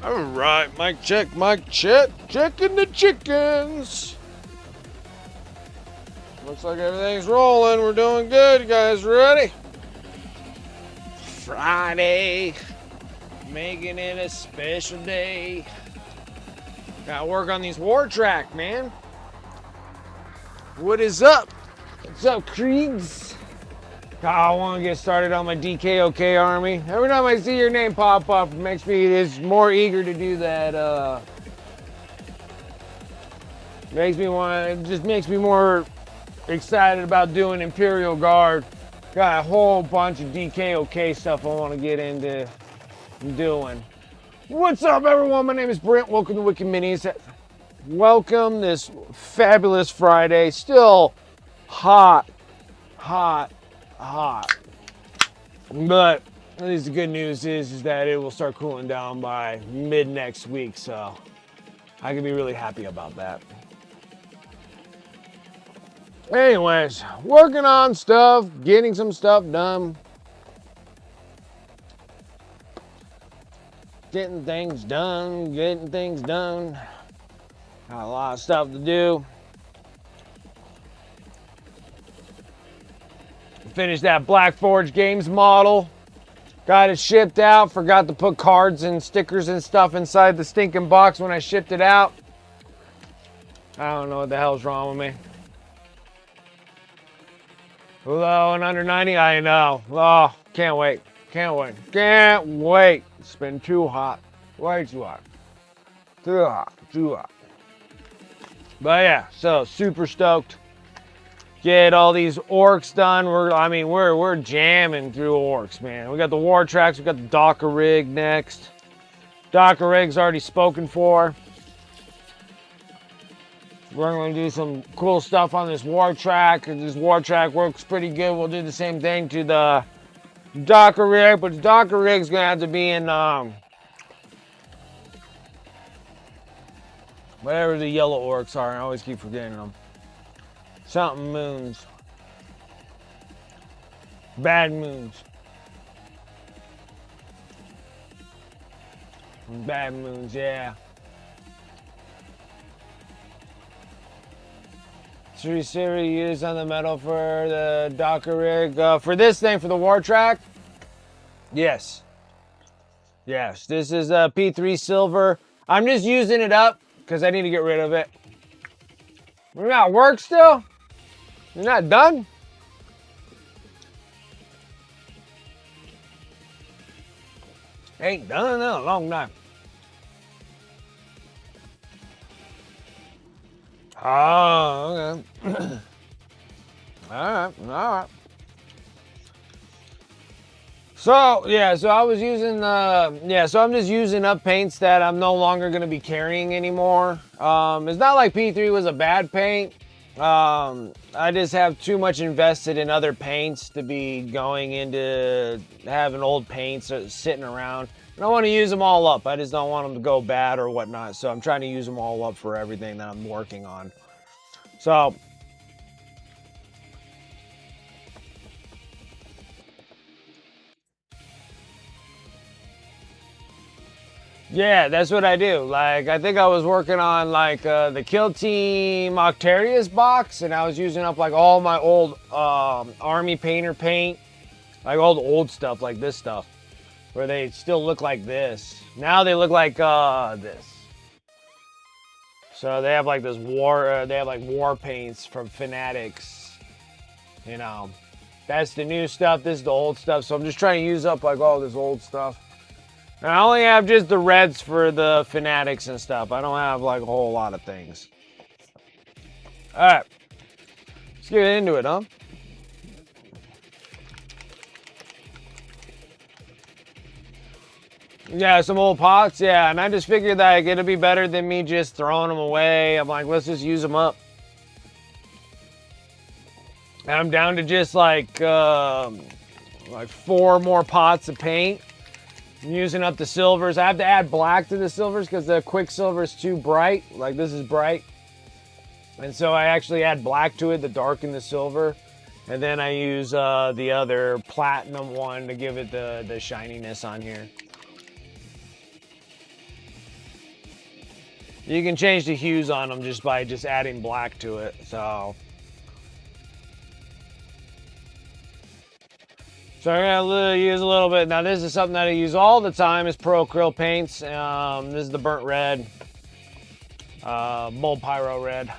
All right, mic check, checking the chickens. Looks like everything's rolling. We're doing good. You guys ready? Friday, making it a special day. Gotta work on these Wartrakk, man. What is up? What's up, Creeds? I want to get started on my DKOK army. Every time I see your name pop up, it makes me more eager to do that. It just makes me more excited about doing Imperial Guard. Got a whole bunch of DKOK stuff I want to get into doing. What's up, everyone? My name is Brent. Welcome to Wicked Minis. Welcome this fabulous Friday. Still hot. But at least the good news is that it will start cooling down by mid next week, so I can be really happy about that. Anyways, working on stuff, getting some stuff done. Getting things done. Got a lot of stuff to do. Finished that Black Forge Games model. Got it shipped out. Forgot to put cards and stickers and stuff inside the stinking box when I shipped it out. I don't know what the hell's wrong with me. Low and under 90, I know. Oh, can't wait. Can't wait. Can't wait. It's been too hot. Way too hot. Too hot. Too hot. But yeah, so super stoked. Get all these orcs done. We're jamming through orcs, man. We got the Wartrakks, we got the Docker rig next. Docker rig's already spoken for. We're going to do some cool stuff on this Wartrakk. This Wartrakk works pretty good. We'll do the same thing to the Docker rig, but the Docker rig's going to have to be in whatever the yellow orcs are. I always keep forgetting them. Something moons. Bad moons. Bad moons, yeah. 3 series used on the metal for the Docker rig. For this thing, for the Wartrakk, yes. Yes, this is a P3 silver. I'm just using it up because I need to get rid of it. We're not work still? You're not done? Ain't done in a long time. Oh, okay. All right. So, yeah, so I was using, so I'm just using up paints that I'm no longer going to be carrying anymore. It's not like P3 was a bad paint. I just have too much invested in other paints to be going into having old paints sitting around. I don't want to use them all up. I just don't want them to go bad or whatnot. So I'm trying to use them all up for everything that I'm working on. So yeah, that's what I do. Like, I think I was working on like the Kill Team Octarius box, and I was using up like all my old Army Painter paint, like all the old stuff, like this stuff, where they still look like this. Now they look like this. So they have like this they have like war paints from Fanatics. You know, that's the new stuff. This is the old stuff. So I'm just trying to use up like all this old stuff. And I only have just the reds for the Fanatics and stuff. I don't have like a whole lot of things. All right, let's get into it, huh? Yeah, some old pots, yeah, and I just figured that like, it'd be better than me just throwing them away. I'm like, let's just use them up. And I'm down to just like 4 more pots of paint. I'm using up the silvers. I have to add black to the silvers because the Quicksilver is too bright. Like this is bright. And so I actually add black to it to darken the silver. And then I use the other platinum one to give it the shininess on here. You can change the hues on them just by adding black to it. So I'm gonna use a little bit. Now this is something that I use all the time is Pro Acryl paints. This is the burnt red, Bold Pyro red.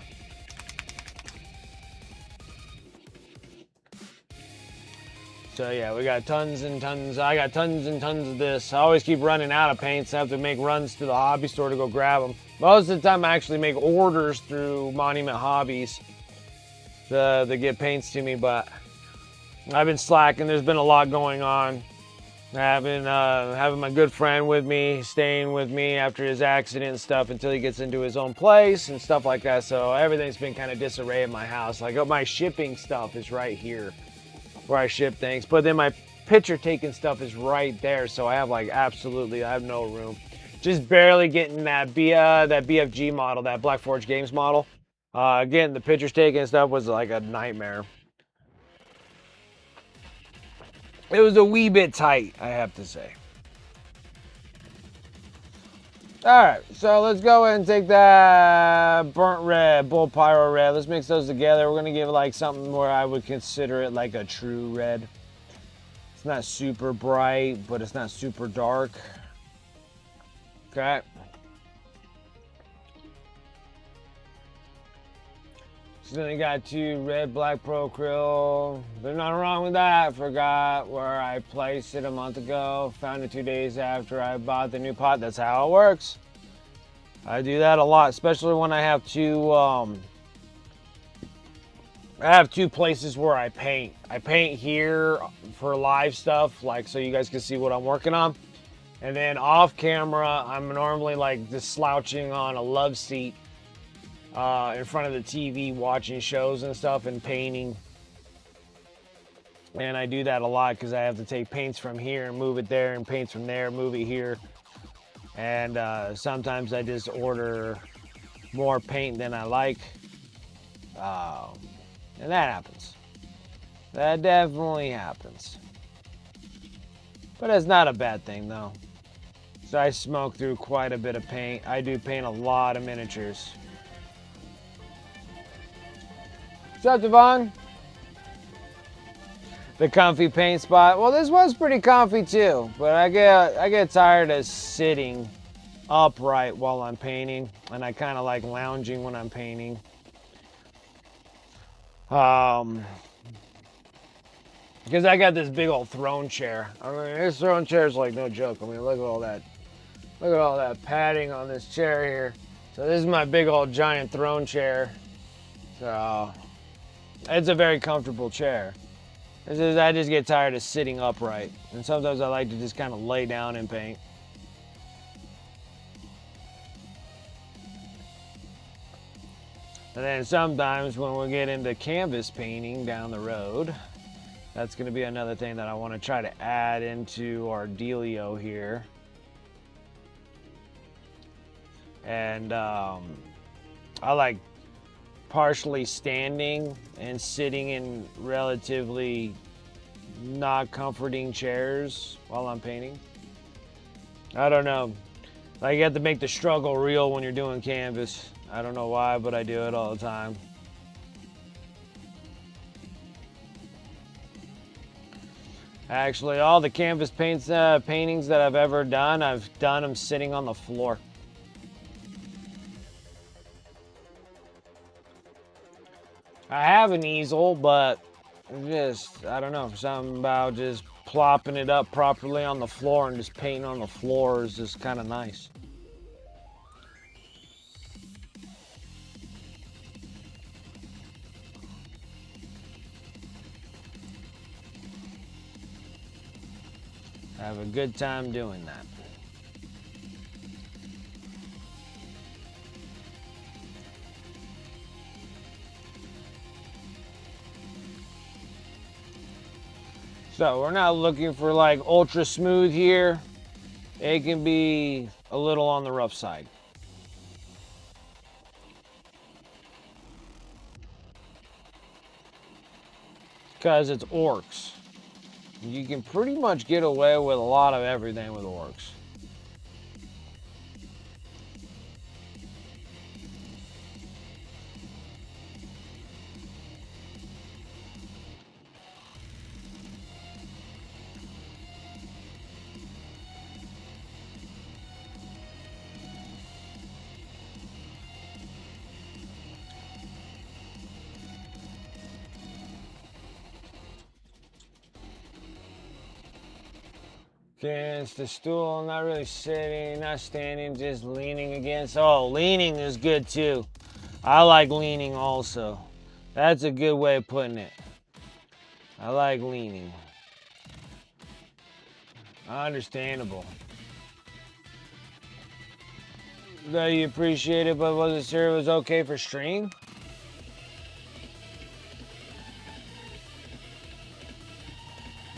So yeah, we got tons and tons. I got tons and tons of this. I always keep running out of paints. I have to make runs to the hobby store to go grab them. Most of the time I actually make orders through Monument Hobbies to get paints to me, but I've been slacking. There's been a lot going on. I've been having my good friend with me, staying with me after his accident and stuff until he gets into his own place and stuff like that. So everything's been kind of disarray in my house. Like my shipping stuff is right here where I ship things. But then my picture taking stuff is right there. So I have I have no room. Just barely getting that BFG model, that Black Forge Games model. Again, the pictures taking stuff was like a nightmare. It was a wee bit tight, I have to say. All right, so let's go ahead and take that burnt red, Bold Pyro red. Let's mix those together. We're gonna give it like something where I would consider it like a true red. It's not super bright, but it's not super dark. Okay. So then I got 2 red black pro acryl. There's nothing wrong with that. Forgot where I placed it a month ago. Found it 2 days after I bought the new pot. That's how it works. I do that a lot, especially when I have two places where I paint. I paint here for live stuff, like so you guys can see what I'm working on. And then off camera, I'm normally like just slouching on a love seat in front of the TV watching shows and stuff and painting. And I do that a lot because I have to take paints from here and move it there, and paints from there, move it here. And sometimes I just order more paint than I like. And that happens. That definitely happens. But it's not a bad thing though. So I smoke through quite a bit of paint. I do paint a lot of miniatures. What's up, Devon? The comfy paint spot. Well, this was pretty comfy too, but I get tired of sitting upright while I'm painting, and I kind of like lounging when I'm painting. Because I got this big old throne chair. I mean, this throne chair is like no joke. I mean, look at all that. Look at all that padding on this chair here. So this is my big old giant throne chair. So it's a very comfortable chair. I just get tired of sitting upright. And sometimes I like to just kind of lay down and paint. And then sometimes when we get into canvas painting down the road, that's going to be another thing that I want to try to add into our dealio here. And I like partially standing and sitting in relatively not comforting chairs while I'm painting. I don't know. Like you have to make the struggle real when you're doing canvas. I don't know why, but I do it all the time. Actually, all the canvas paintings that I've ever done, I've done them sitting on the floor. I have an easel, but just, I don't know, something about just plopping it up properly on the floor and just painting on the floor is just kind of nice. I have a good time doing that. So we're not looking for like ultra smooth here. It can be a little on the rough side. Because it's orcs. You can pretty much get away with a lot of everything with orcs. Against the stool, not really sitting, not standing, just leaning against. Oh, leaning is good too. I like leaning also. That's a good way of putting it. I like leaning. Understandable. Though you appreciate it, but wasn't sure it was okay for stream?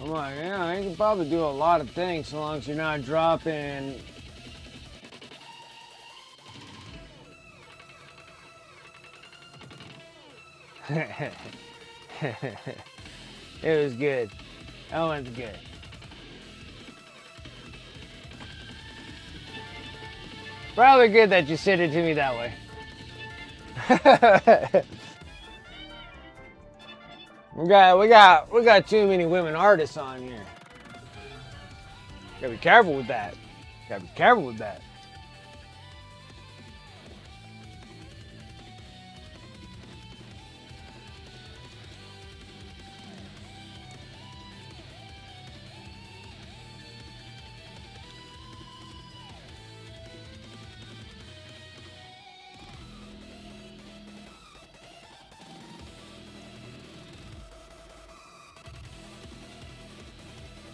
I'm like, yeah, you can probably do a lot of things so long as you're not dropping. It was good. That one's good. Probably good that you said it to me that way. We got too many women artists on here. Gotta be careful with that. Gotta be careful with that.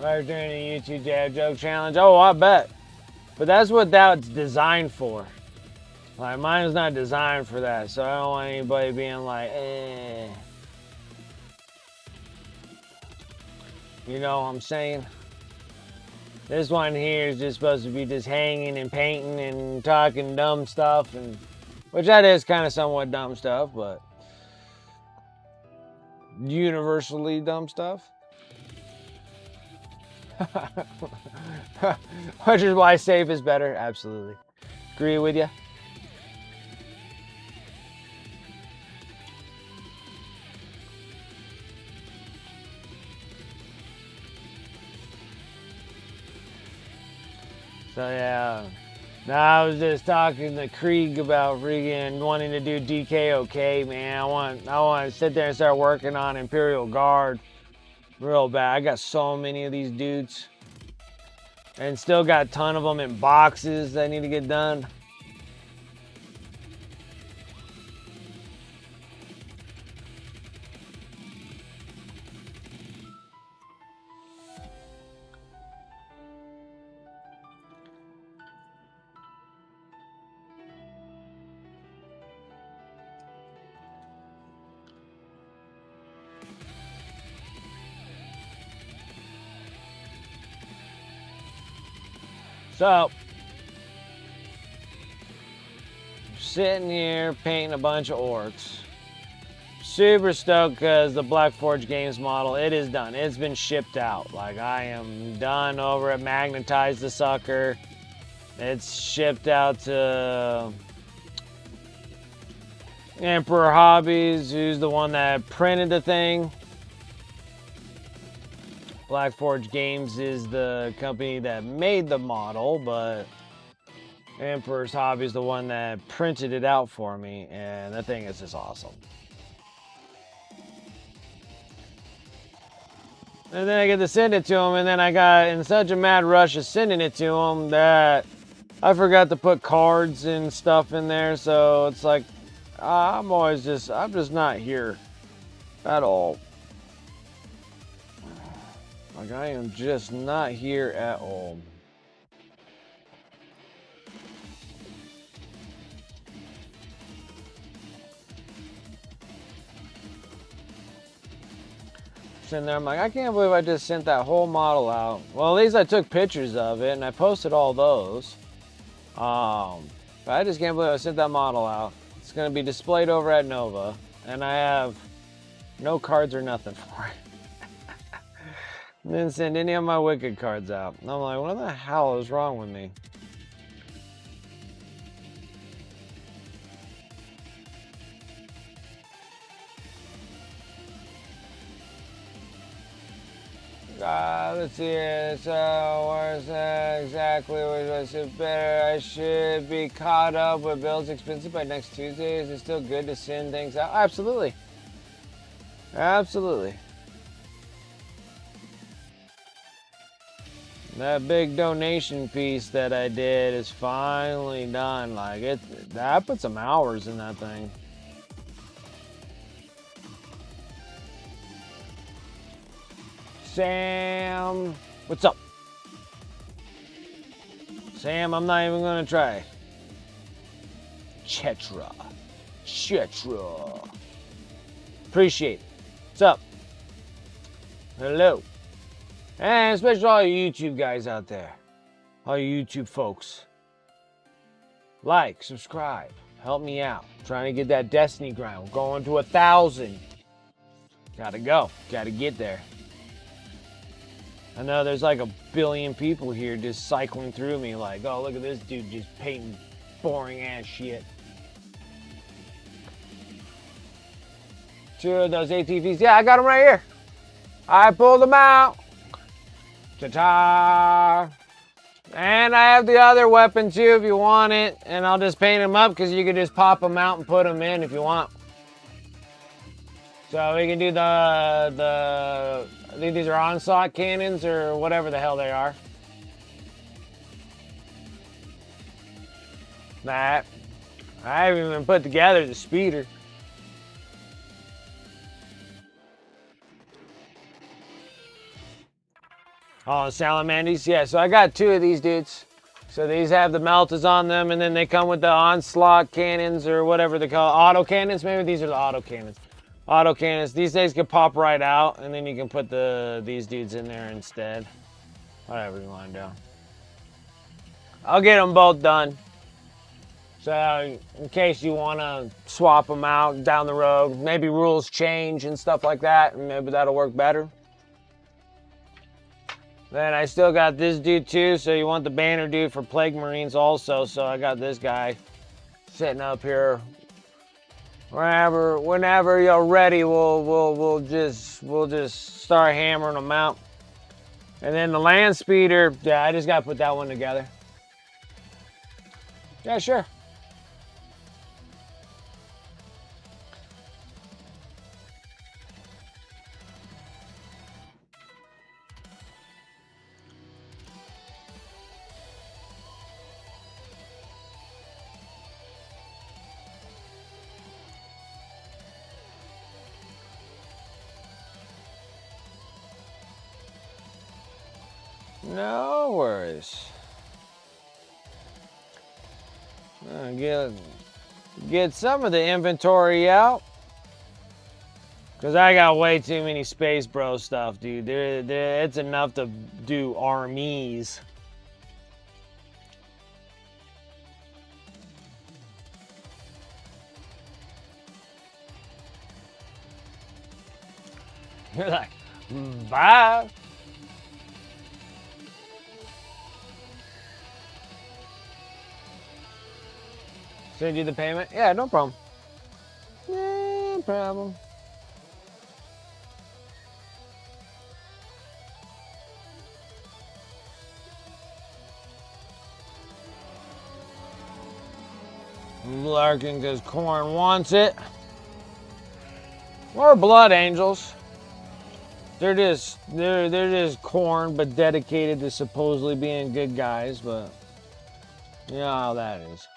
Right during the YouTube dad joke challenge. Oh, I bet. But that's what that's designed for. Like, mine's not designed for that, so I don't want anybody being like, eh. You know what I'm saying? This one here is just supposed to be just hanging and painting and talking dumb stuff, and which that is kind of somewhat dumb stuff, but universally dumb stuff. Which is why safe is better. Absolutely. Agree with you. So yeah. Now I was just talking to Krieg about freaking wanting to do DKOK, man. I want to sit there and start working on Imperial Guard real bad. I got so many of these dudes. And still got a ton of them in boxes that need to get done. So, sitting here painting a bunch of orcs. Super stoked because the Black Forge Games model, it is done. It's been shipped out. Like, I am done over at Magnetize the Sucker. It's shipped out to Emperor Hobbies, who's the one that printed the thing. Black Forge Games is the company that made the model, but Emperor's Hobby is the one that printed it out for me, and that thing is just awesome. And then I get to send it to him, and then I got in such a mad rush of sending it to him that I forgot to put cards and stuff in there, so it's like I'm just not here at all. Like, I am just not here at all. Sitting there, I'm like, I can't believe I just sent that whole model out. Well, at least I took pictures of it and I posted all those. But I just can't believe I sent that model out. It's gonna be displayed over at Nova, and I have no cards or nothing for it. Didn't send any of my Wicked cards out. And I'm like, what the hell is wrong with me? Let's see here. So, where's that exactly? I said better. I should be caught up with Bill's expensive by next Tuesday. Is it still good to send things out? Absolutely. Absolutely. That big donation piece that I did is finally done. Like, I put some hours in that thing. Sam, what's up? Sam, I'm not even gonna try. Chetra. Appreciate it. What's up? Hello. And especially all you YouTube guys out there. All you YouTube folks. Like, subscribe, help me out. I'm trying to get that Destiny grind. We're going to 1,000. Gotta go. Gotta get there. I know there's like 1 billion people here just cycling through me like, oh, look at this dude just painting boring ass shit. 2 of those ATVs. Yeah, I got them right here. I pulled them out. Ta-ta! And I have the other weapon too if you want it. And I'll just paint them up because you can just pop them out and put them in if you want. So we can do I think these are onslaught cannons or whatever the hell they are. That. I haven't even put together the speeder. Oh, Salamanders? Yeah, so I got 2 of these dudes. So these have the meltas on them, and then they come with the onslaught cannons or whatever they call it. Auto cannons. Maybe these are the auto cannons. Auto cannons. These days can pop right out, and then you can put these dudes in there instead. Whatever you want to do. I'll get them both done. So in case you want to swap them out down the road, maybe rules change and stuff like that, and maybe that'll work better. Then I still got this dude too, so you want the banner dude for Plague Marines also, so I got this guy sitting up here. Whenever you're ready, we'll just start hammering them out. And then the land speeder, yeah, I just gotta put that one together. Yeah, sure. No worries. Get some of the inventory out. Because I got way too many Space Bro stuff, dude. It's enough to do armies. You're like, bye. Send you the payment? Yeah, no problem. No problem. Larkin because Corn wants it. Or Blood Angels. They're just Corn, but dedicated to supposedly being good guys, but you know how that is.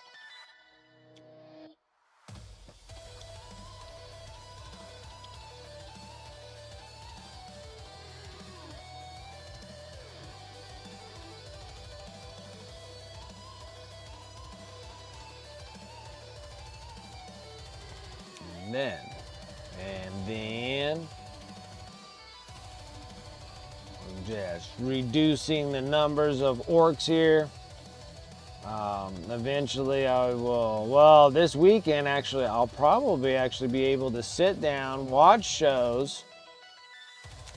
And then just reducing the numbers of orcs here. Eventually I will, well, this weekend actually, I'll probably actually be able to sit down, watch shows,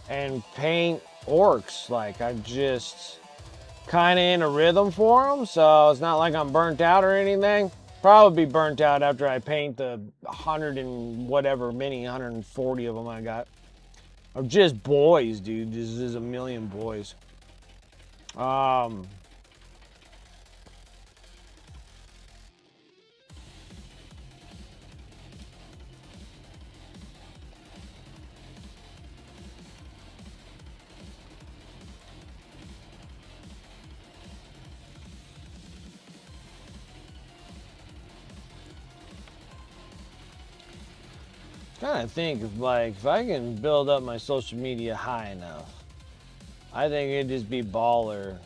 and paint orcs. Like, I'm just kind of in a rhythm for them, so it's not like I'm burnt out or anything. Probably be burnt out after I paint the 100 and whatever, 140 of them I got. Of just boys, dude. This is a million boys. Kind of think of like if I can build up my social media high enough, I think it'd just be baller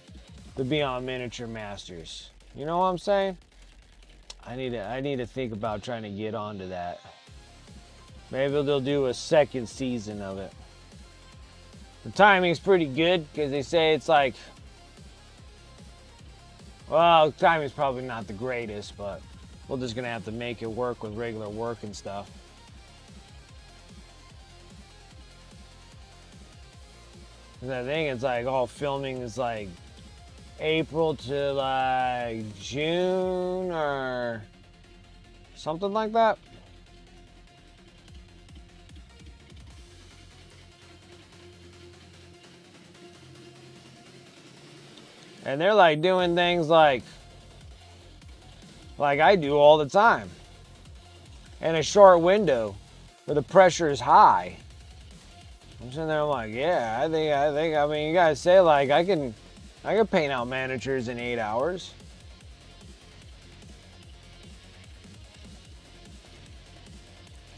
to be on Miniature Masters. You know what I'm saying? I need to think about trying to get onto that. Maybe they'll do a second season of it. The timing's pretty good because they say it's like, well, timing's probably not the greatest, but we're just gonna have to make it work with regular work and stuff. I think it's like all filming is like April to like June or something like that. And they're like doing things like I do all the time in a short window where the pressure is high. I'm sitting there, I'm like, yeah, I mean, you guys say like I can paint out miniatures in 8 hours.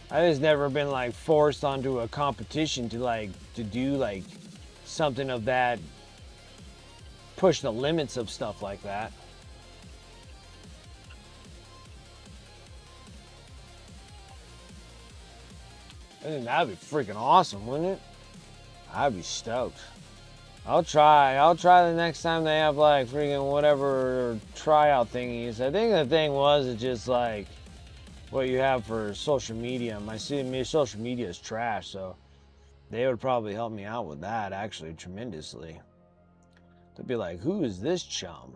I just never been like forced onto a competition to do like something of that push the limits of stuff like that. I think that'd be freaking awesome, wouldn't it? I'd be stoked. I'll try the next time they have like freaking whatever tryout thingies. I think the thing was it's just like what you have for social media. My social media is trash, so they would probably help me out with that actually tremendously. They'd be like, who is this chum?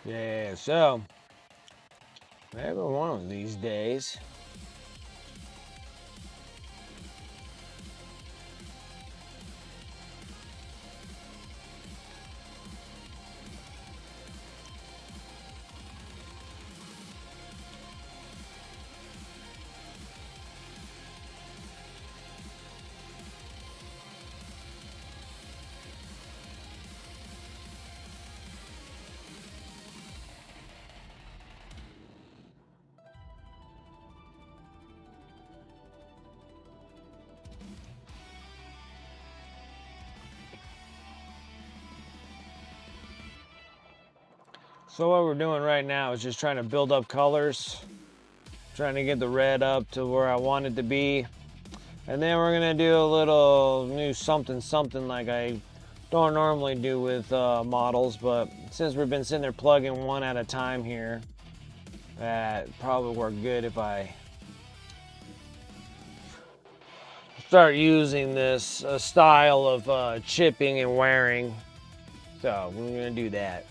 Yeah, so maybe one of these days. So what we're doing right now is just trying to build up colors, trying to get the red up to where I want it to be. And then we're gonna do a little new something like I don't normally do with models, but since we've been sitting there plugging one at a time here, that probably work good if I start using this style of chipping and wearing. So we're gonna do that.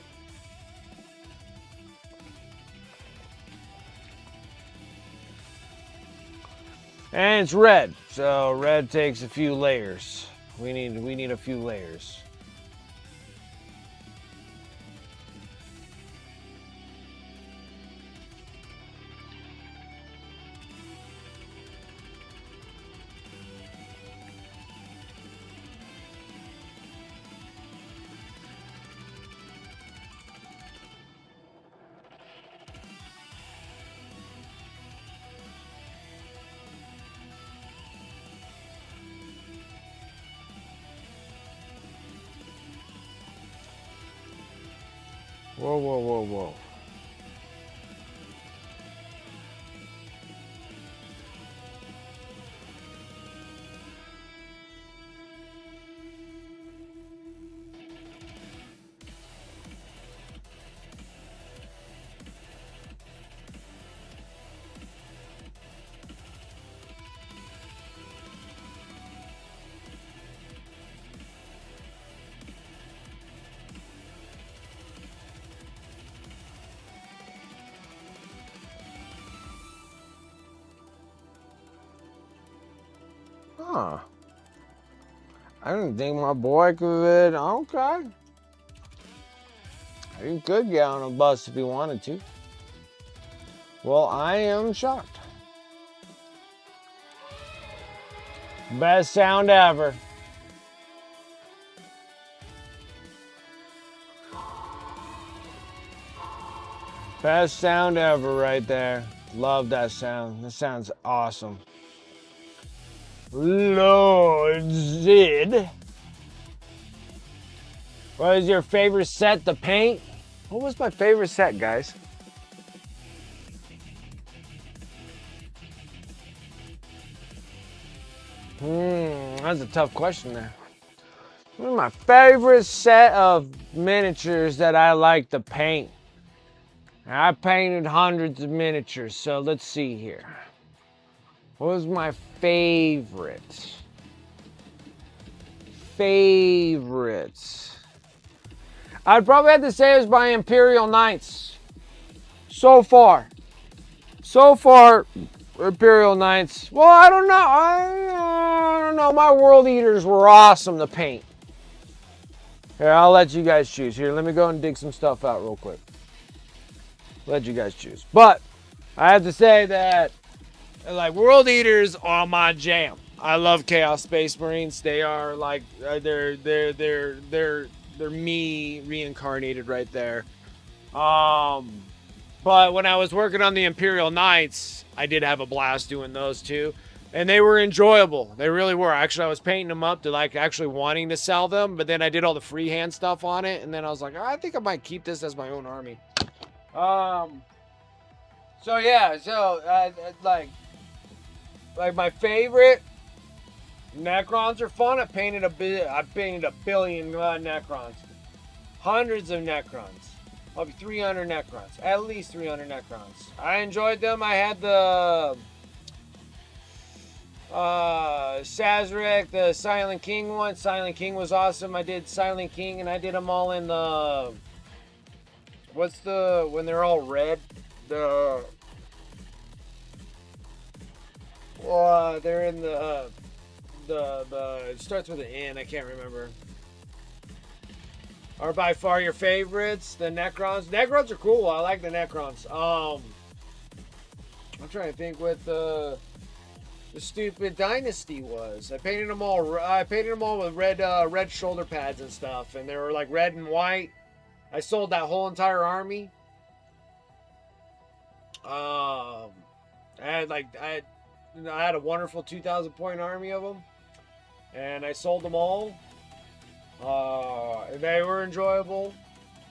And it's red, so red takes a few layers. We need a few layers. Whoa, whoa, whoa, whoa. Huh. I didn't think my boy could. Okay. He could get on a bus if he wanted to. Well, I am shocked. Best sound ever. Best sound ever right there. Love that sound. That sounds awesome. Lord Zid. What is your favorite set to paint? What was my favorite set, guys? That's a tough question there. One of my favorite set of miniatures that I like to paint. I painted hundreds of miniatures, so let's see here. What was my favorite? I'd probably have to say it was my Imperial Knights. So far, Imperial Knights. Well, I don't know. I don't know. My World Eaters were awesome to paint. Here, I'll let you guys choose. Here, let me go and dig some stuff out real quick. Let you guys choose. But I have to say that, like, World Eaters are my jam. I love Chaos Space Marines. They are like they're me reincarnated right there. But when I was working on the Imperial Knights, I did have a blast doing those too. And they were enjoyable. They really were. Actually, I was painting them up to like actually wanting to sell them, but then I did all the freehand stuff on it, and then I was like, oh, I think I might keep this as my own army. So yeah, like my favorite Necrons are fun. I painted a billion Necrons, hundreds of Necrons. Probably 300 Necrons. At least 300 Necrons. I enjoyed them. I had the Sazerac, the Silent King one. Silent King was awesome. I did Silent King, and I did them all in the... What's the... When they're all red? The... they're in the... It starts with an N. I can't remember. Are by far your favorites, the Necrons. Necrons are cool. I like the Necrons. I'm trying to think what the stupid dynasty was. I painted them all with red shoulder pads and stuff, and they were like red and white. I sold that whole entire army. I had a wonderful 2,000 point army of them, and I sold them all. They were enjoyable.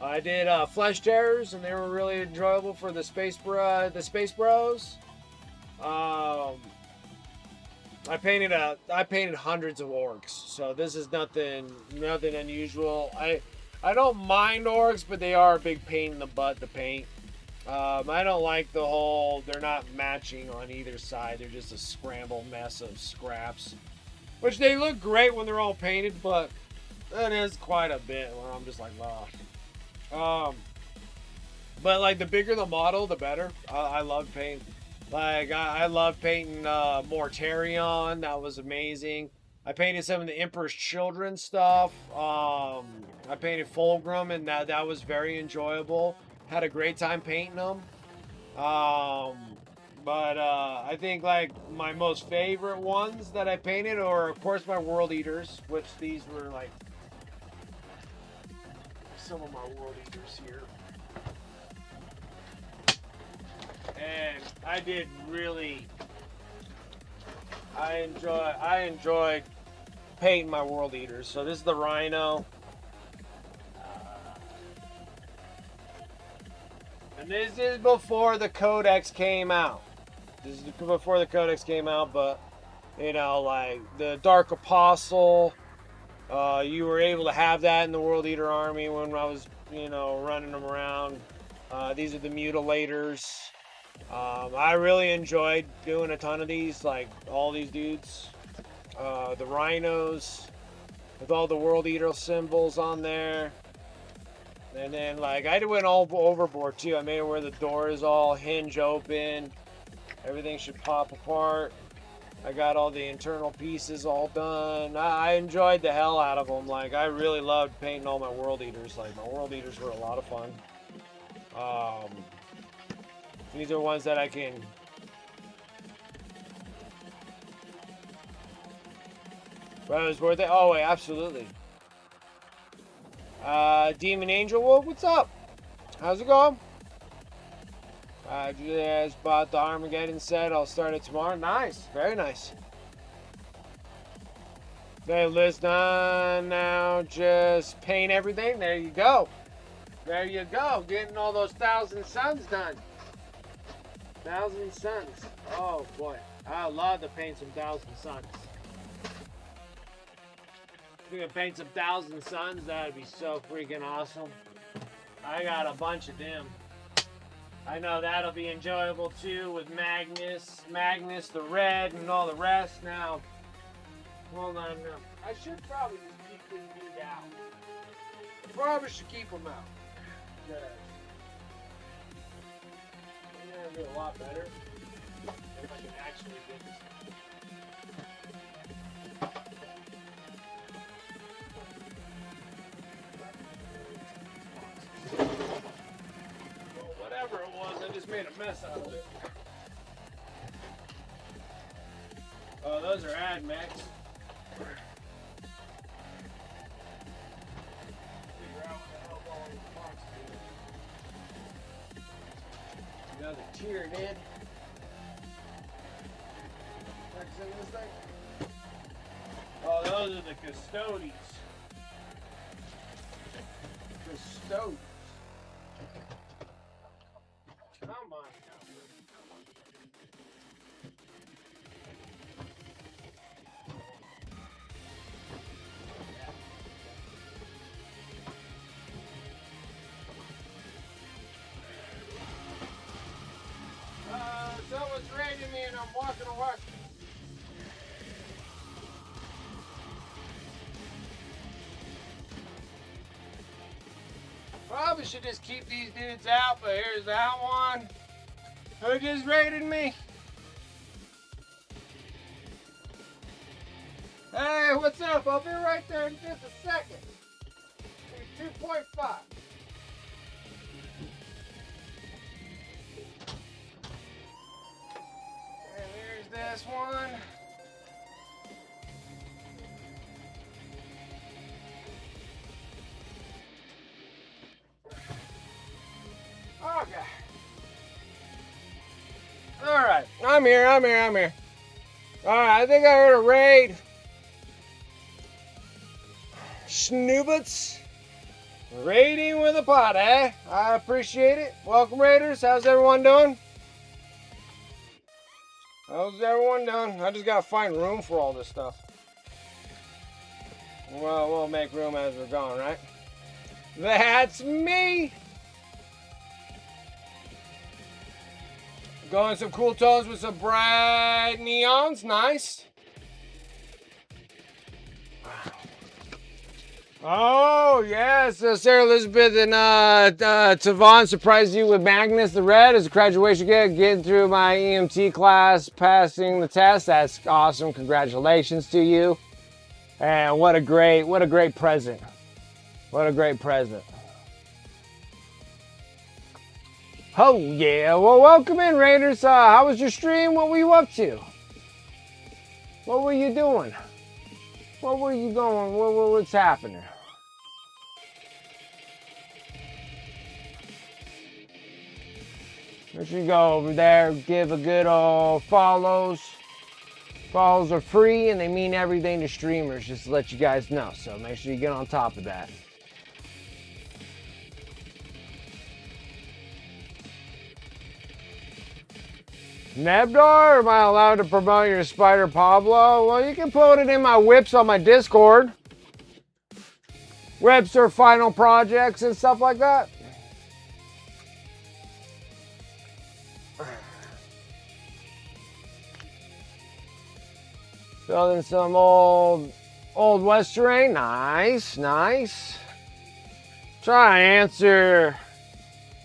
I did Flesh Terrors, and they were really enjoyable for the Space Bros. I painted hundreds of orcs, so this is nothing unusual. I don't mind orcs, but they are a big pain in the butt to paint. I don't like the whole they're not matching on either side. They're just a scrambled mess of scraps, which they look great when they're all painted, but that is quite a bit where I'm just like, wow. But like the bigger the model, the better. I love paint. Like I love painting Mortarion. That was amazing. I painted some of the Emperor's Children stuff. I painted Fulgrim, and that was very enjoyable. Had a great time painting them. But I think like my most favorite ones that I painted are of course my World Eaters, which these were like some of my World Eaters here. And I enjoyed painting my World Eaters. So this is the Rhino. And this is before the Codex came out. But you know, like the Dark Apostle, you were able to have that in the World Eater army when I was, you know, running them around. These are the Mutilators. I really enjoyed doing a ton of these, like all these dudes. The Rhinos with all the World Eater symbols on there. And then like I went all overboard too. I made it where the door is all hinge open. Everything should pop apart. I got all the internal pieces all done. I enjoyed the hell out of them. Like I really loved painting all my World Eaters. Like my World Eaters were a lot of fun. These are ones that I can... But it was worth it. Oh, wait, absolutely. Demon Angel Wolf, what's up? How's it going? I just bought the Armageddon set. I'll start it tomorrow. Nice. Very nice. Okay, list done. Now just paint everything. There you go. There you go. Getting all those 1,000 suns done. 1,000 suns. Oh boy, I love to paint some 1,000 suns. If we could paint some 1,000 suns, that'd be so freaking awesome. I got a bunch of them. I know that'll be enjoyable too with Magnus, the red, and all the rest. Now, hold on. I should probably just keep this dude out. Probably should keep them out. Yeah. I'm gonna do a lot better if I can actually get this. Well, whatever it was, I just made a mess out of it. Oh, those are Admex. Another tier, dude. What's in this thing? Oh, those are the custodies. Custodies. Come on now. Someone's raiding me and I'm walking away. Probably should just keep these dudes out, but here's that one who just raided me. Hey, what's up? I'll be right there in just a second. 2.5. This one. Okay. All right. I'm here. All right. I think I heard a raid. Snoobots. Raiding with a pot, eh? I appreciate it. Welcome, Raiders. How's everyone doing? How's everyone doing? I just gotta find room for all this stuff. Well, we'll make room as we're going, right? That's me! Going some cool tones with some bright neons. Nice. Oh, yes. Sarah Elizabeth and Tavon surprised you with Magnus the Red as a graduation gift. Getting through my EMT class, passing the test. That's awesome. Congratulations to you. And what a great present. What a great present. Oh, yeah. Well, welcome in, Raiders. How was your stream? What were you up to? What were you doing? Where were you going? What's happening? Make sure you go over there, give a good old follows. Follows are free and they mean everything to streamers, just to let you guys know. So make sure you get on top of that. Nebdar, am I allowed to promote your Spider Pablo? Well, you can put it in my whips on my Discord. Webster final projects and stuff like that. Building some old West terrain. Nice. Try to answer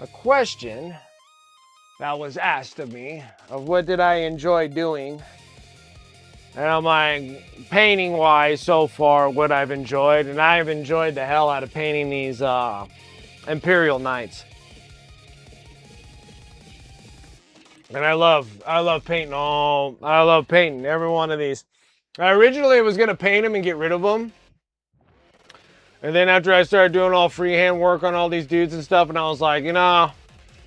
a question that was asked of me of what did I enjoy doing. And I'm like, painting wise so far, what I've enjoyed. And I've enjoyed the hell out of painting these Imperial Knights. And I love painting I love painting every one of these. I originally was gonna paint them and get rid of them. And then after I started doing all freehand work on all these dudes and stuff, and I was like, you know, I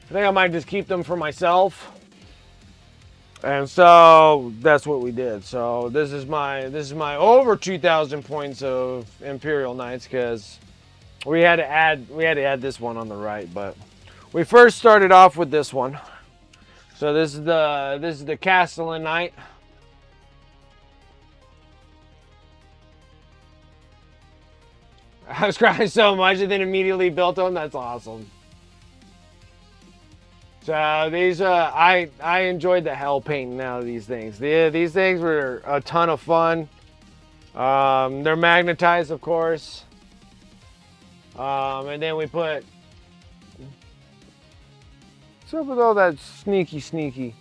think I might just keep them for myself. And so that's what we did. So this is my over 2,000 points of Imperial Knights, because we had to add this one on the right, but we first started off with this one. So this is the Castellan Knight. I was crying so much and then immediately built them. That's awesome. So these, I enjoyed the hell painting out of these things. These things were a ton of fun. They're magnetized, of course. And then we put, what's up with all that sneaky?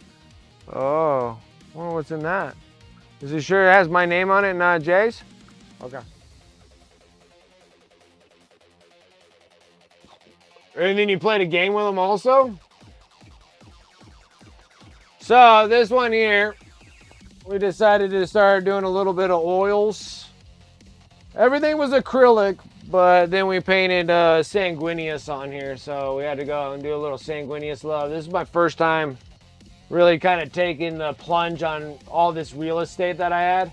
Oh, I wonder what's in that. Is it sure it has my name on it, not Jay's? Okay. And then you played a game with them also? So this one here, we decided to start doing a little bit of oils. Everything was acrylic, but then we painted sanguineous on here, so we had to go and do a little sanguineous love. This is my first time really kind of taking the plunge on all this real estate that I had.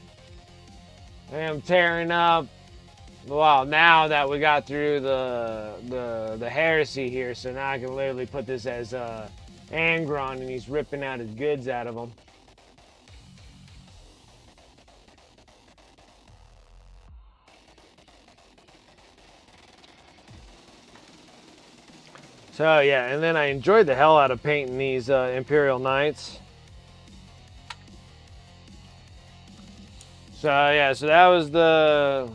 And I'm tearing up. Well, now that we got through the heresy here, so now I can literally put this as Angron, and he's ripping out his goods out of them. So yeah, and then I enjoyed the hell out of painting these Imperial Knights. So yeah, so that was the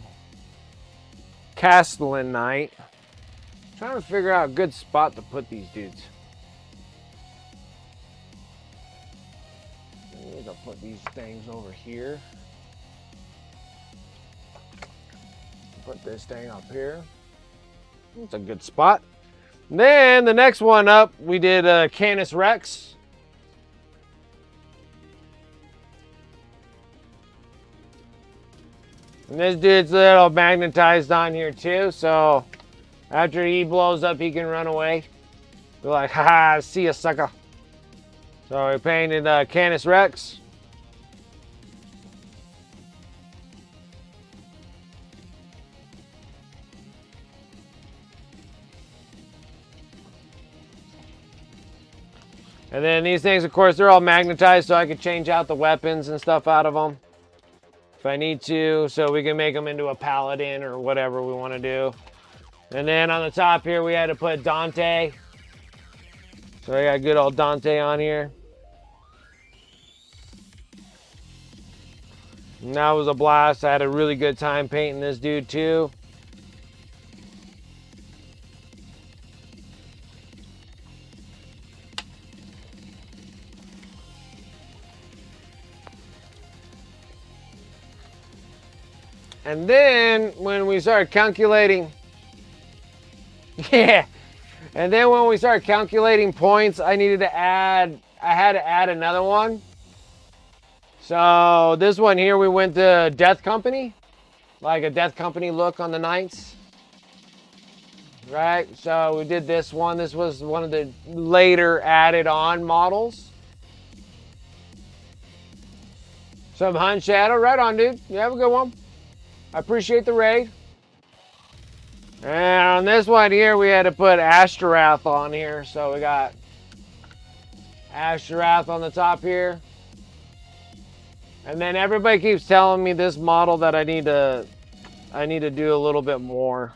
Castellan Knight. Trying to figure out a good spot to put these dudes. I need to put these things over here. Put this thing up here. That's a good spot. Then the next one up, we did Canis Rex. And this dude's a little magnetized on here too, so after he blows up, he can run away. Be like, haha, see ya, sucker. So we painted Canis Rex. And then these things, of course, they're all magnetized, so I could change out the weapons and stuff out of them if I need to, so we can make them into a paladin or whatever we want to do. And then on the top here, we had to put Dante. So I got good old Dante on here. And that was a blast. I had a really good time painting this dude too. And then when we started calculating, yeah. And then when we started calculating points, I had to add another one. So this one here, we went to Death Company, like a Death Company look on the Knights. Right, so we did this one. This was one of the later added on models. Some Hunt Shadow, right on, dude. You have a good one. I appreciate the raid. And on this one here, we had to put Ashtaroth on here. So we got Ashtaroth on the top here. And then everybody keeps telling me this model that I need to do a little bit more.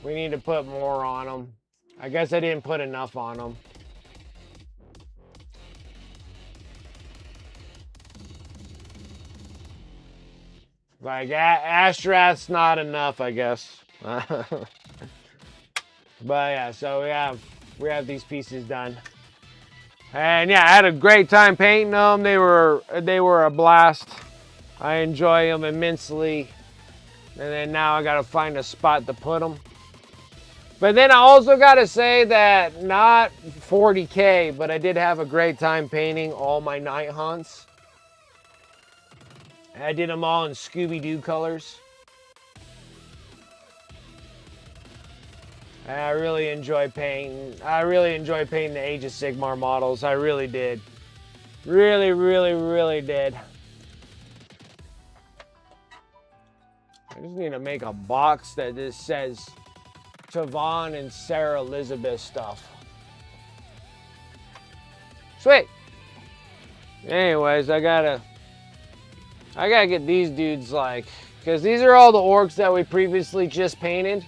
We need to put more on them. I guess I didn't put enough on them. Like, Ashtrath's not enough, I guess. But yeah, so we have these pieces done. And yeah, I had a great time painting them. They were a blast. I enjoy them immensely. And then now I gotta find a spot to put them. But then I also gotta say that not 40K, but I did have a great time painting all my Night Hunts. I did them all in Scooby-Doo colors. I really enjoy painting. I really enjoy painting the Age of Sigmar models. I really did. Really, really, really did. I just need to make a box that just says Tavon and Sarah Elizabeth stuff. Sweet. Anyways, I gotta get these dudes, like, because these are all the orcs that we previously just painted.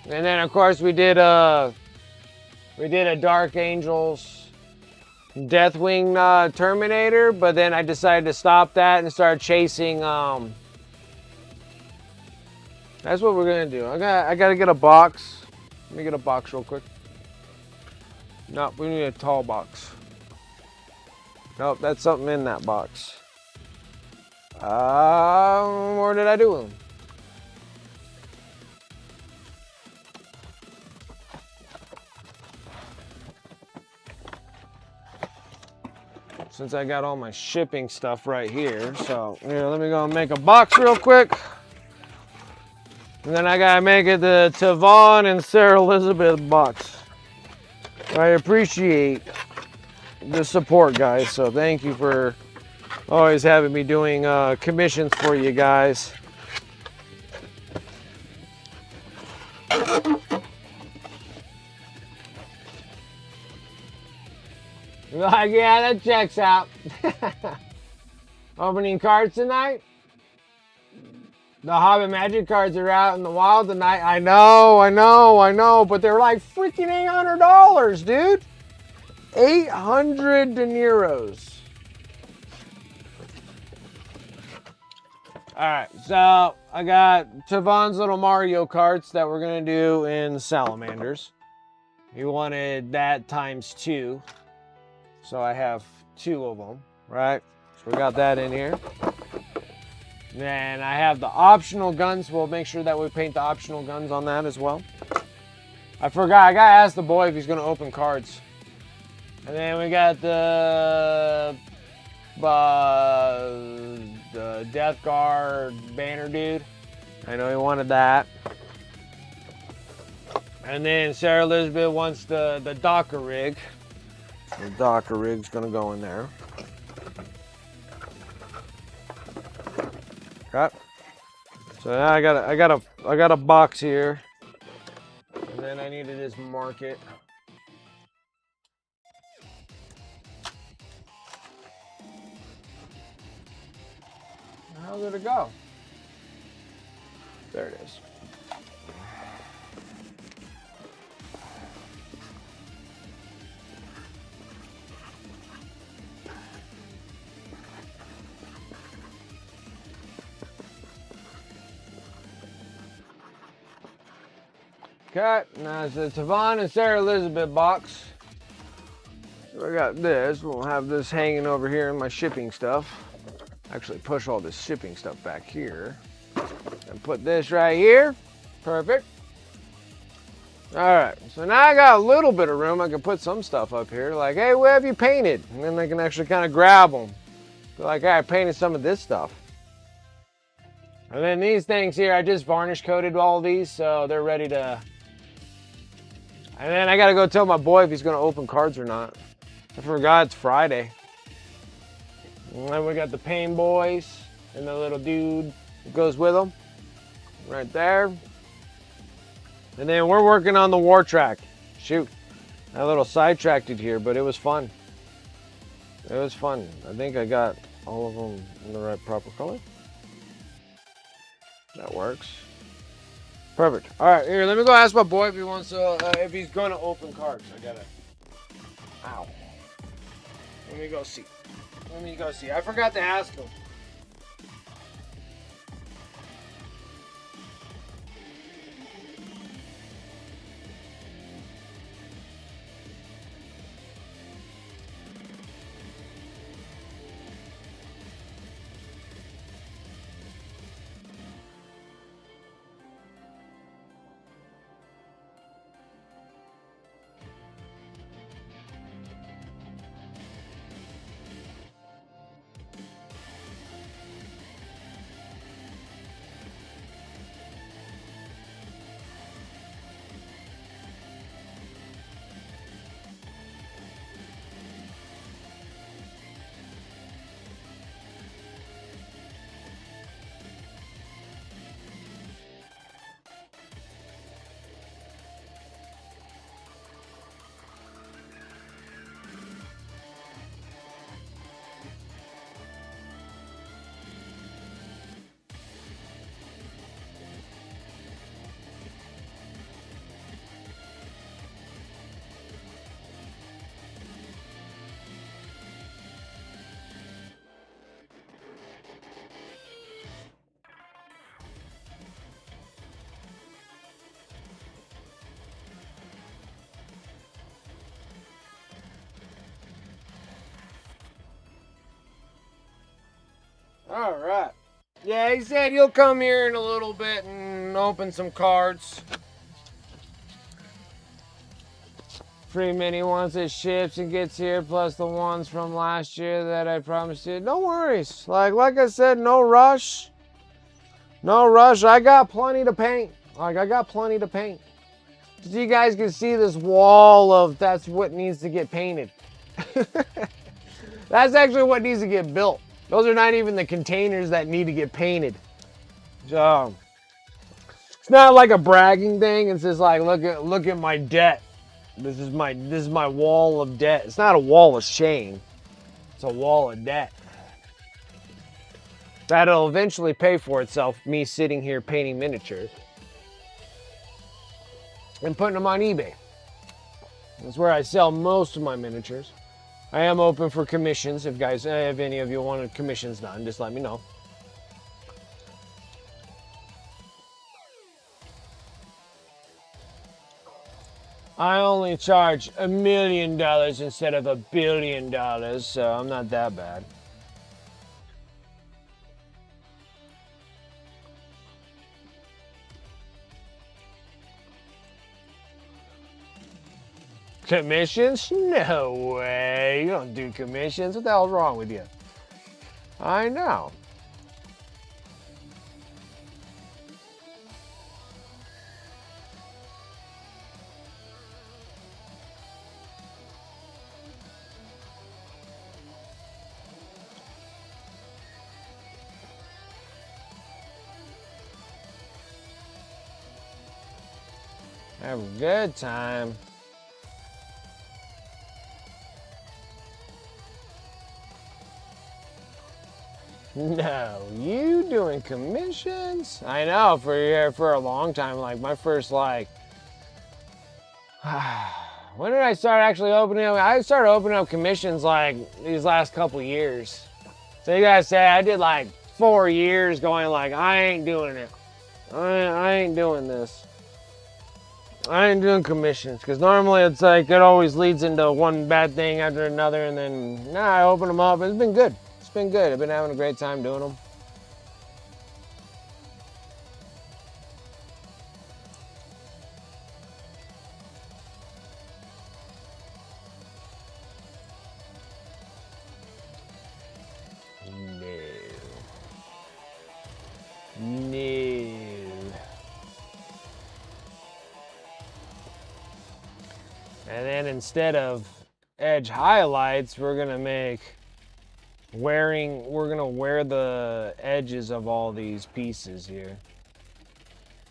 And then of course we did a Dark Angels Deathwing Terminator, but then I decided to stop that and start chasing That's what we're gonna do. I gotta get a box. Let me get a box real quick. Nope, we need a tall box. Nope, that's something in that box. Where did I do them? Since I got all my shipping stuff right here, so here, let me go and make a box real quick. And then I gotta make it the Tavon and Sarah Elizabeth box. I appreciate the support, guys, so thank you for always having me doing commissions for you guys. Like, yeah, that checks out. Opening cards tonight? The Hobbit Magic cards are out in the wild tonight. I know, but they're like freaking $800, dude. 800 dineros. All right, so I got Tavon's little Mario carts that we're gonna do in salamanders. He wanted that ×2. So I have 2 of them, right? So we got that in here. Then I have the optional guns. We'll make sure that we paint the optional guns on that as well. I forgot, I gotta ask the boy if he's gonna open cards. And then we got the Death Guard banner dude. I know he wanted that. And then Sarah Elizabeth wants the Docker rig. The Docker rig's gonna go in there. Okay. So now I got a box here, and then I need to just mark it. How did it go? There it is. Okay, now it's the Tavon and Sarah Elizabeth box. So I got this. We'll have this hanging over here in my shipping stuff. Actually, push all this shipping stuff back here. And put this right here. Perfect. All right, so now I got a little bit of room. I can put some stuff up here. Like, hey, what have you painted? And then they can actually kind of grab them. Be like, hey, I painted some of this stuff. And then these things here, I just varnish coated all these, so they're ready to... And then I gotta go tell my boy if he's gonna open cards or not. I forgot it's Friday. And then we got the Pain Boys and the little dude that goes with them. Right there. And then we're working on the Wartrakk. Shoot. I a little sidetracked it here, but it was fun. It was fun. I think I got all of them in the right proper color. That works. Perfect. All right, here, let me go ask my boy if he wants to, if he's gonna open cards. I gotta, ow. Let me go see. Let me go see. I forgot to ask him. All right. Yeah, he said he'll come here in a little bit and open some cards. Free mini once it ships and gets here, plus the ones from last year that I promised you. No worries. Like I said, no rush. No rush. I got plenty to paint. I got plenty to paint. So you guys can see this wall of that's what needs to get painted. That's actually what needs to get built. Those are not even the containers that need to get painted. So it's not like a bragging thing. It's just like look at my debt. This is my wall of debt. It's not a wall of shame. It's a wall of debt. That'll eventually pay for itself, me sitting here painting miniatures and putting them on eBay. That's where I sell most of my miniatures. I am open for commissions. If any of you wanted commissions done, just let me know. I only charge $1 million instead of $1 billion, so I'm not that bad. Commissions? No way. You don't do commissions. What the hell's wrong with you? I know. Have a good time. No, you doing commissions? I know, for a long time, like my first when did I start actually opening up? I started opening up commissions like these last couple years. So you guys say I did like 4 years going like, I ain't doing it. I ain't doing this. I ain't doing commissions because normally it's like it always leads into one bad thing after another, and then I open them up. It's been good. It's been good. I've been having a great time doing them. No. And then instead of edge highlights, we're gonna wear the edges of all these pieces here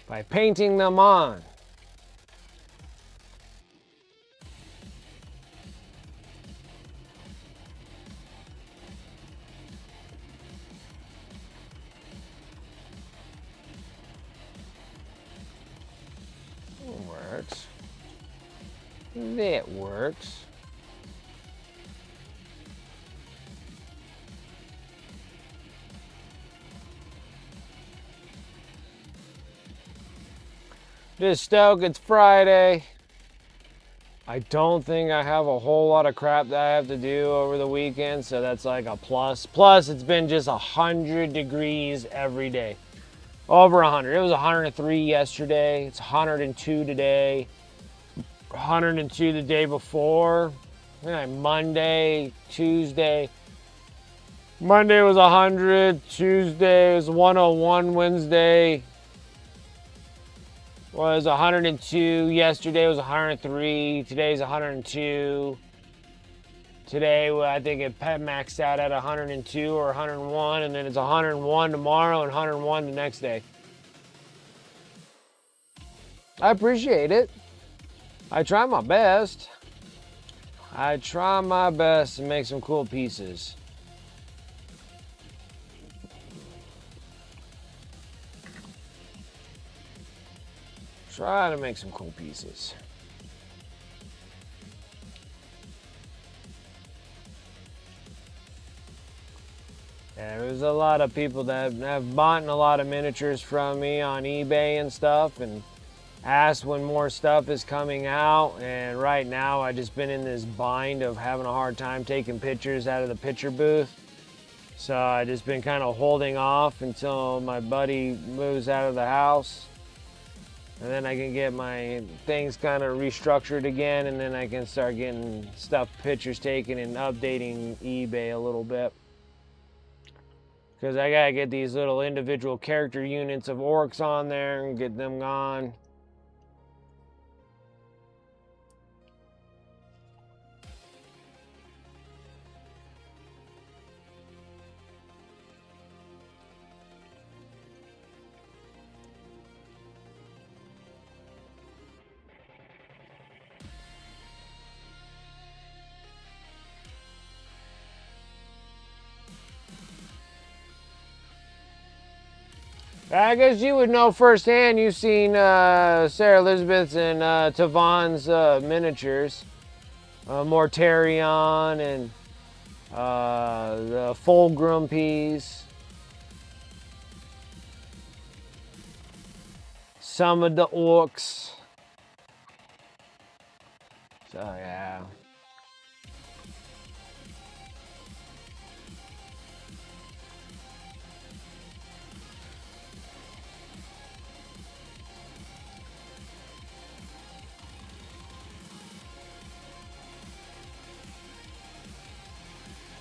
by painting them on. Works. That works. Just stoked it's Friday. I don't think I have a whole lot of crap that I have to do over the weekend, so that's like a plus. Plus, it's been just 100 degrees every day. Over 100. It was 103 yesterday. It's 102 today. 102 the day before. Monday, Tuesday. Monday was 100. Tuesday was 101. Wednesday was 102. Yesterday was 103. Today's 102. Today, I think it maxed out at 102 or 101, and then it's 101 tomorrow and 101 the next day. I appreciate it. I try my best. I try my best to make some cool pieces. Try to make some cool pieces. Yeah, there's a lot of people that have bought a lot of miniatures from me on eBay and stuff, and asked when more stuff is coming out. And right now I just been in this bind of having a hard time taking pictures out of the picture booth. So I just been kind of holding off until my buddy moves out of the house. And then I can get my things kind of restructured again, and then I can start getting pictures taken and updating eBay a little bit. Because I gotta get these little individual character units of orcs on there and get them gone. I guess you would know firsthand. You've seen Sarah Elizabeth's and Tavon's miniatures. Mortarion and the Fulgrim piece. Some of the orcs. So yeah.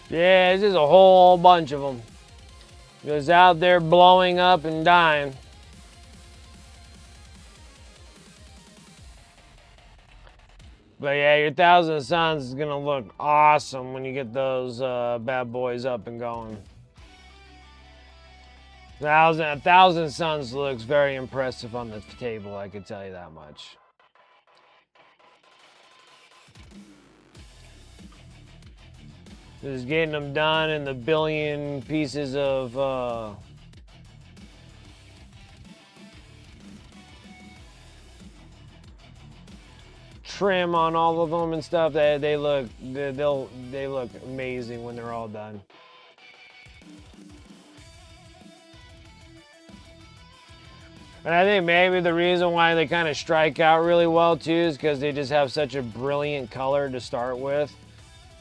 Yeah, it's just a whole bunch of them. Just out there blowing up and dying. But yeah, your Thousand Suns is gonna look awesome when you get those bad boys up and going. A Thousand Suns looks very impressive on the table, I can tell you that much. Just getting them done in the billion pieces of trim on all of them and stuff. They look amazing when they're all done. And I think maybe the reason why they kind of strike out really well too is because they just have such a brilliant color to start with.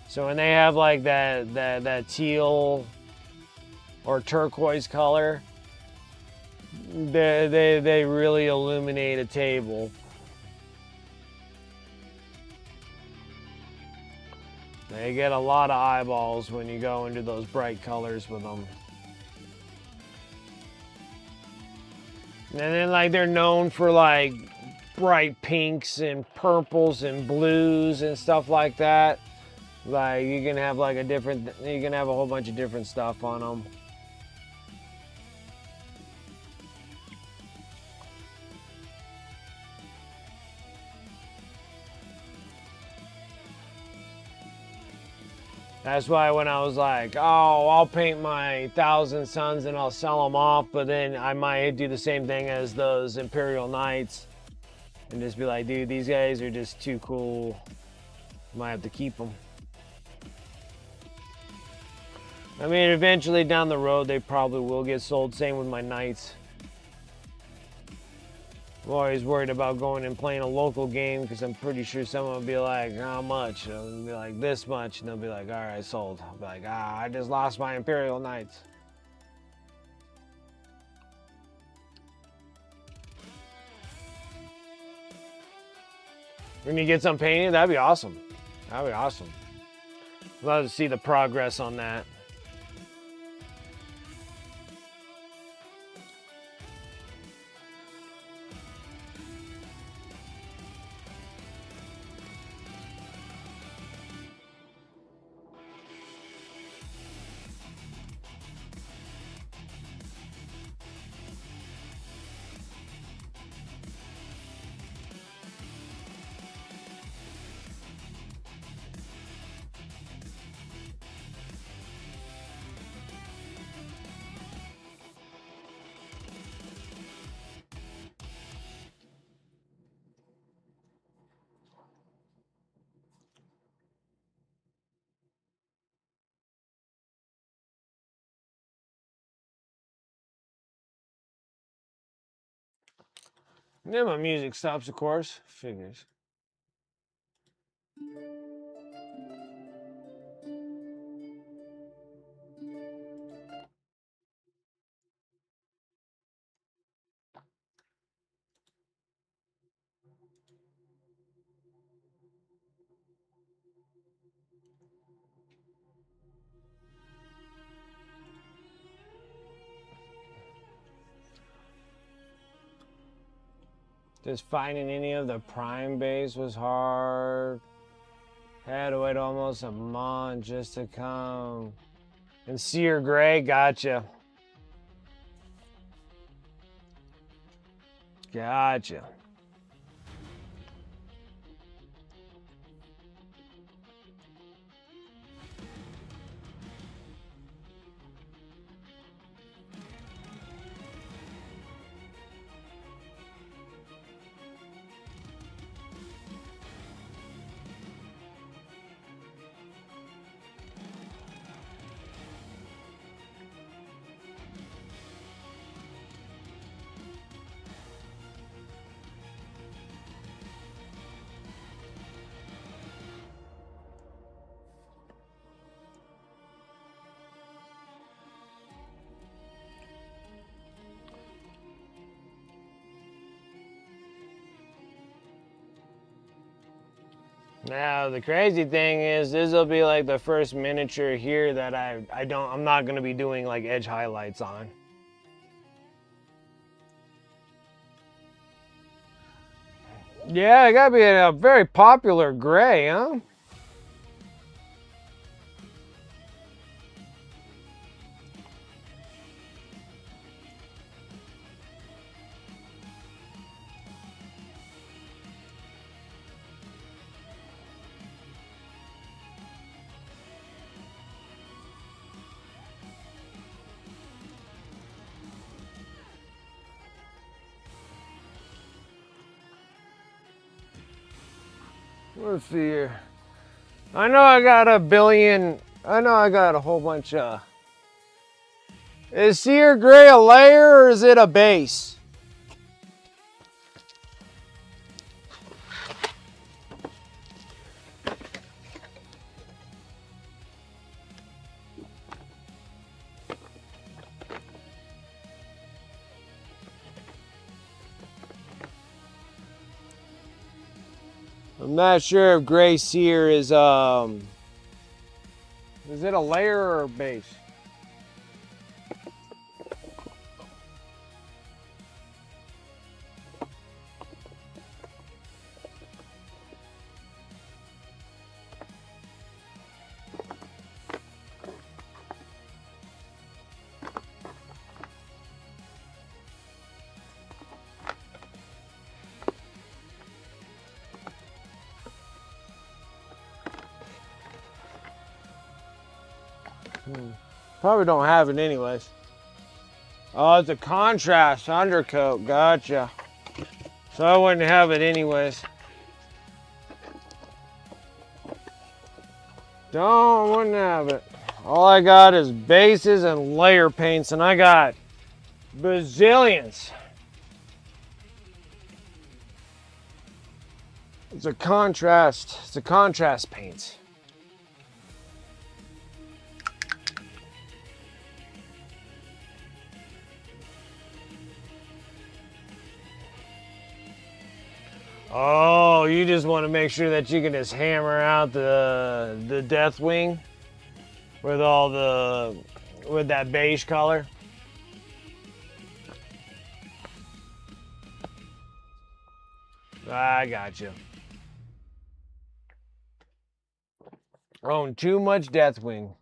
So when they have like that teal or turquoise color, they really illuminate a table. They get a lot of eyeballs when you go into those bright colors with them. And then like they're known for like bright pinks and purples and blues and stuff like that. Like you can have like you can have a whole bunch of different stuff on them. That's why when I was like, oh, I'll paint my Thousand Suns and I'll sell them off, but then I might do the same thing as those Imperial Knights and just be like, dude, these guys are just too cool. Might have to keep them. I mean, eventually down the road, they probably will get sold. Same with my Knights. I'm always worried about going and playing a local game because I'm pretty sure someone will be like, how much? And I'll be like, this much. And they'll be like, all right, sold. I'll be like, I just lost my Imperial Knights. When you get some painted, that'd be awesome. That'd be awesome. Love to see the progress on that. And then my music stops, of course. Figures. Just finding any of the prime base was hard. Had to wait almost a month just to come. And Sear Gray, gotcha. Gotcha. Now the crazy thing is this will be like the first miniature here that I'm not gonna be doing like edge highlights on. Yeah, it gotta be a very popular gray, huh? Let's see here. I know I got a whole bunch of... Is Sear Gray a layer or is it a base? I'm not sure if Gray Sear is it a layer or a base? Probably don't have it anyways. Oh, it's a contrast undercoat. Gotcha. So I wouldn't have it anyways. Wouldn't have it. All I got is bases and layer paints, and I got bazillions. It's a contrast paint. Oh, you just want to make sure that you can just hammer out the Deathwing with that beige color. I got you. Own too much Deathwing.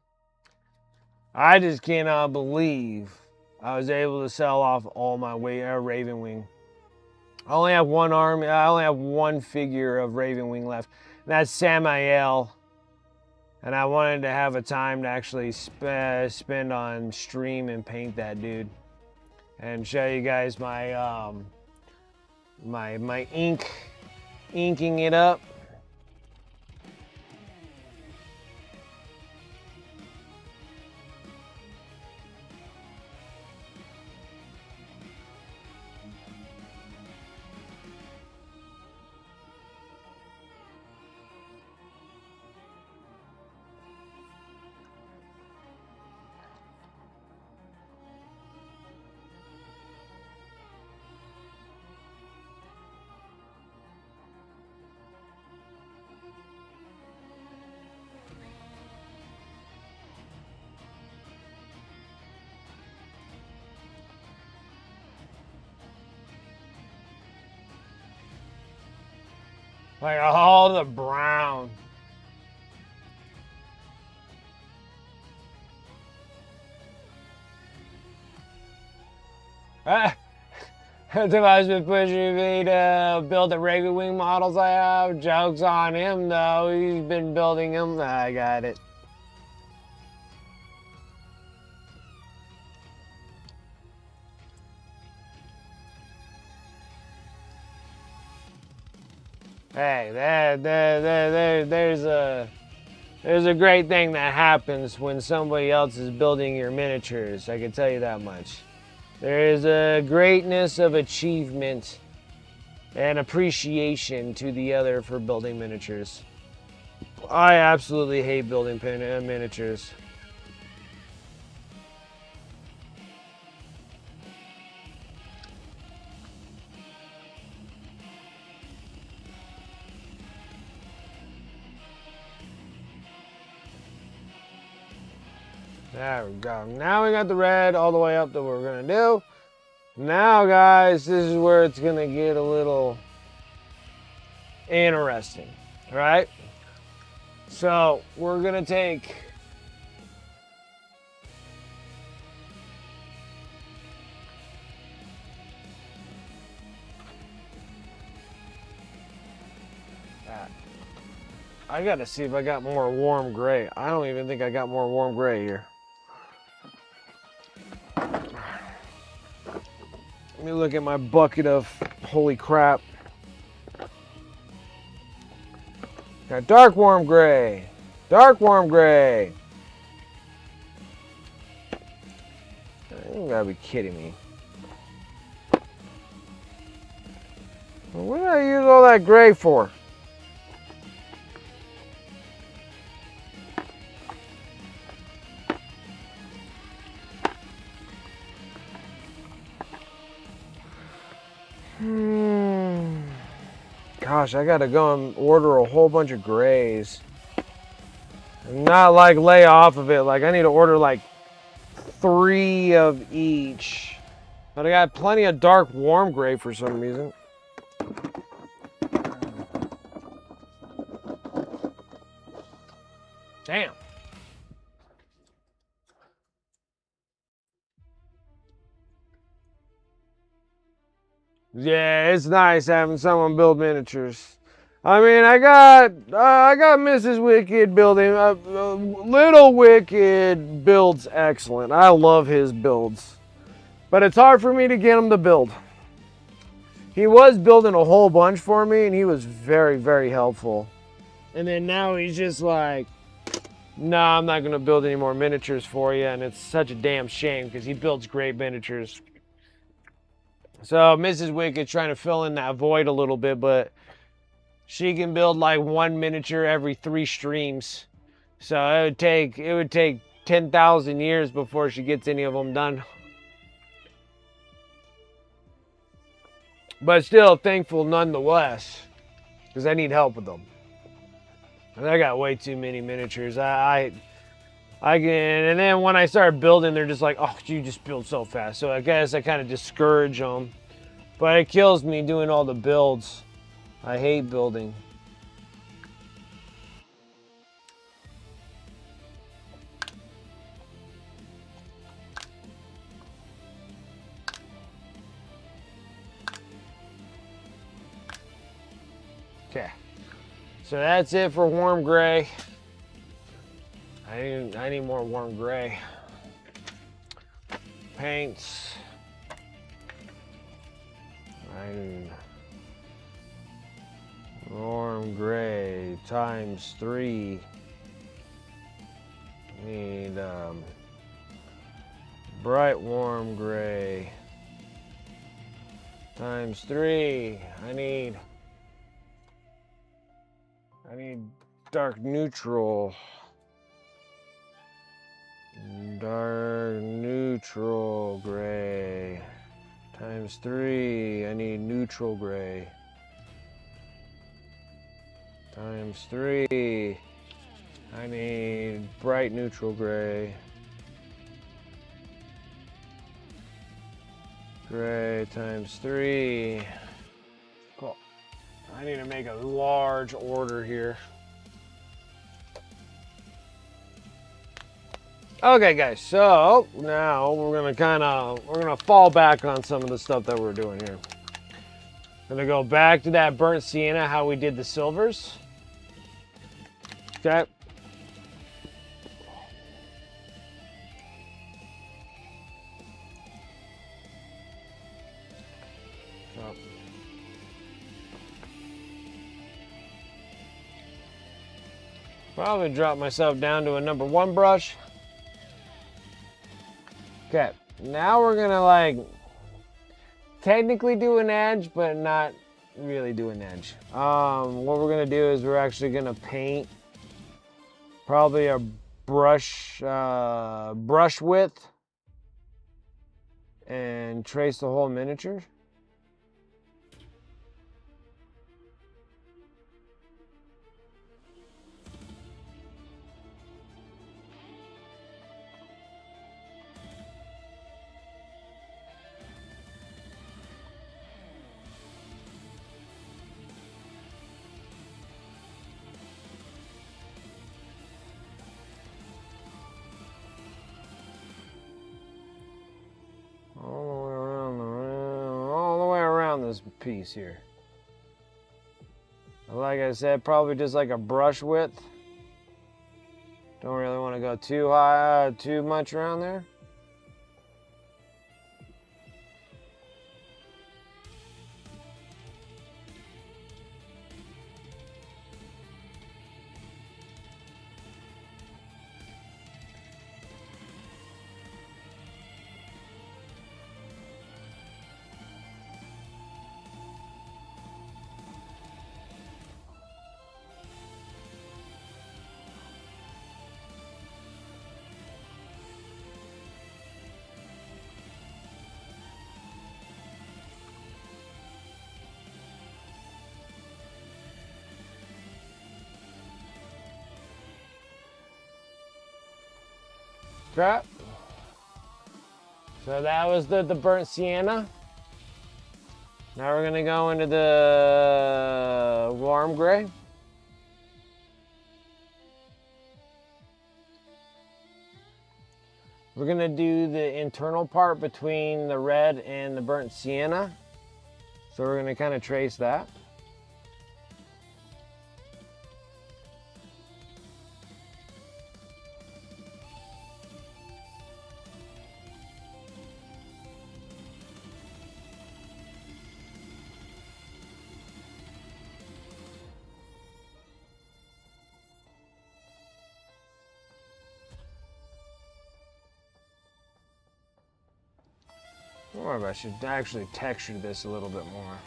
I just cannot believe I was able to sell off all my Ravenwing. I only have one arm. I only have one figure of Ravenwing left. And that's Samael. And I wanted to have a time to actually spend on stream and paint that dude, and show you guys my my inking it up. Like all the brown. Ah, Tobias been pushing me to build the regular wing models I have. Joke's on him though. He's been building them. I got it. Hey, there's a great thing that happens when somebody else is building your miniatures. I can tell you that much. There is a greatness of achievement and appreciation to the other for building miniatures. I absolutely hate building miniatures. There we go. Now we got the red all the way up that we're gonna do. Now guys, this is where it's gonna get a little interesting, right? So we're gonna take that. I gotta see if I got more warm gray. I don't even think I got more warm gray here. Let me look at my bucket of holy crap. Got dark warm gray. Dark warm gray. You gotta be kidding me. What did I use all that gray for? Gosh, I gotta go and order a whole bunch of grays. And not like lay off of it. Like I need to order like 3 of each. But I got plenty of dark warm gray for some reason. Damn. Yeah, it's nice having someone build miniatures. I mean, I got Mrs. Wicked building. Little Wicked builds excellent. I love his builds, but it's hard for me to get him to build. He was building a whole bunch for me, and he was very, very helpful. And then now he's just like, "Nah, I'm not gonna build any more miniatures for you," and it's such a damn shame because he builds great miniatures. So Mrs. Wicked's trying to fill in that void a little bit, but she can build like 1 miniature every 3 streams. So it would take 10,000 years before she gets any of them done. But still thankful nonetheless, because I need help with them. And I got way too many miniatures. I can, and then when I start building, they're just like, "Oh, you just build so fast." So I guess I kind of discourage them. But it kills me doing all the builds. I hate building. Okay, so that's it for warm gray. I need more warm gray. Paints. I need warm gray times 3. Need bright warm gray times 3. I need dark neutral. Dark neutral gray times 3. I need neutral gray times 3. I need bright neutral gray. Gray times 3. Cool. I need to make a large order here. Okay, guys, so now we're gonna fall back on some of the stuff that we're doing here. Gonna go back to that burnt sienna, how we did the silvers. Okay. So. Probably drop myself down to a number 1 brush. Okay, now we're gonna like technically do an edge, but not really do an edge. What we're gonna do is we're actually gonna paint probably a brush width and trace the whole miniature. All the way around this piece here. Like I said, probably just like a brush width. Don't really want to go too high, too much around there. Okay. So that was the burnt sienna. Now we're gonna go into the warm gray. We're gonna do the internal part between the red and the burnt sienna. So we're gonna kind of trace that. Or I should actually texture this a little bit more.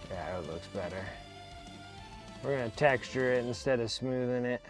Yeah, it looks better. We're gonna texture it instead of smoothing it.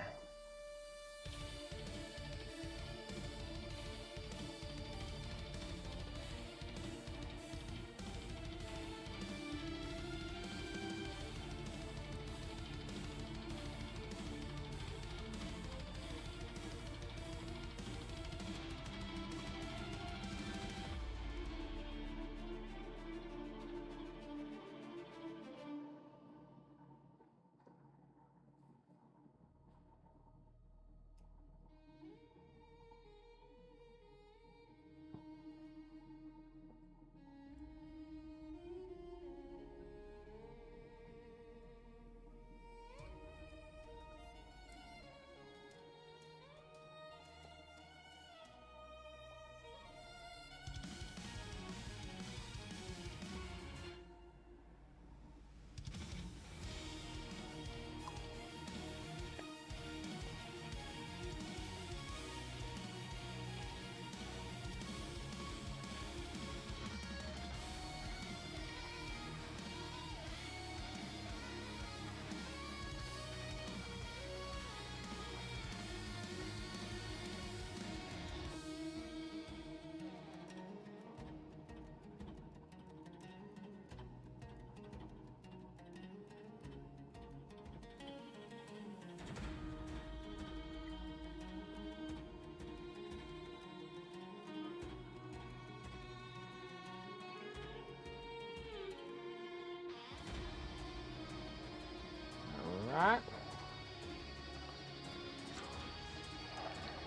right.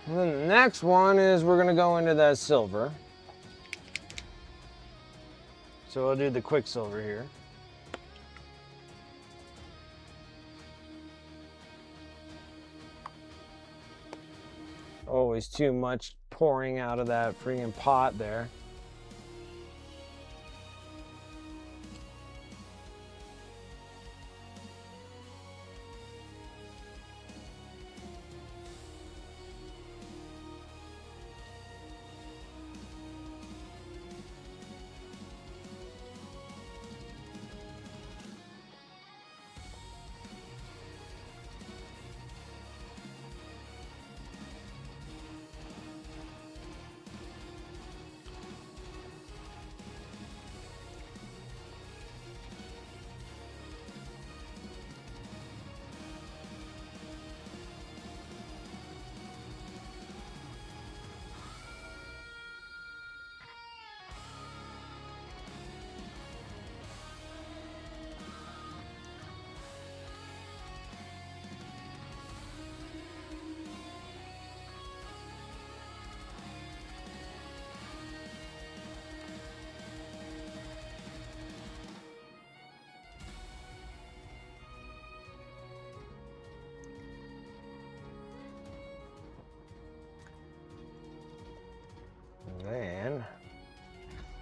And then the next one is we're gonna go into that silver. So we'll do the quicksilver here. Always too much pouring out of that freaking pot there.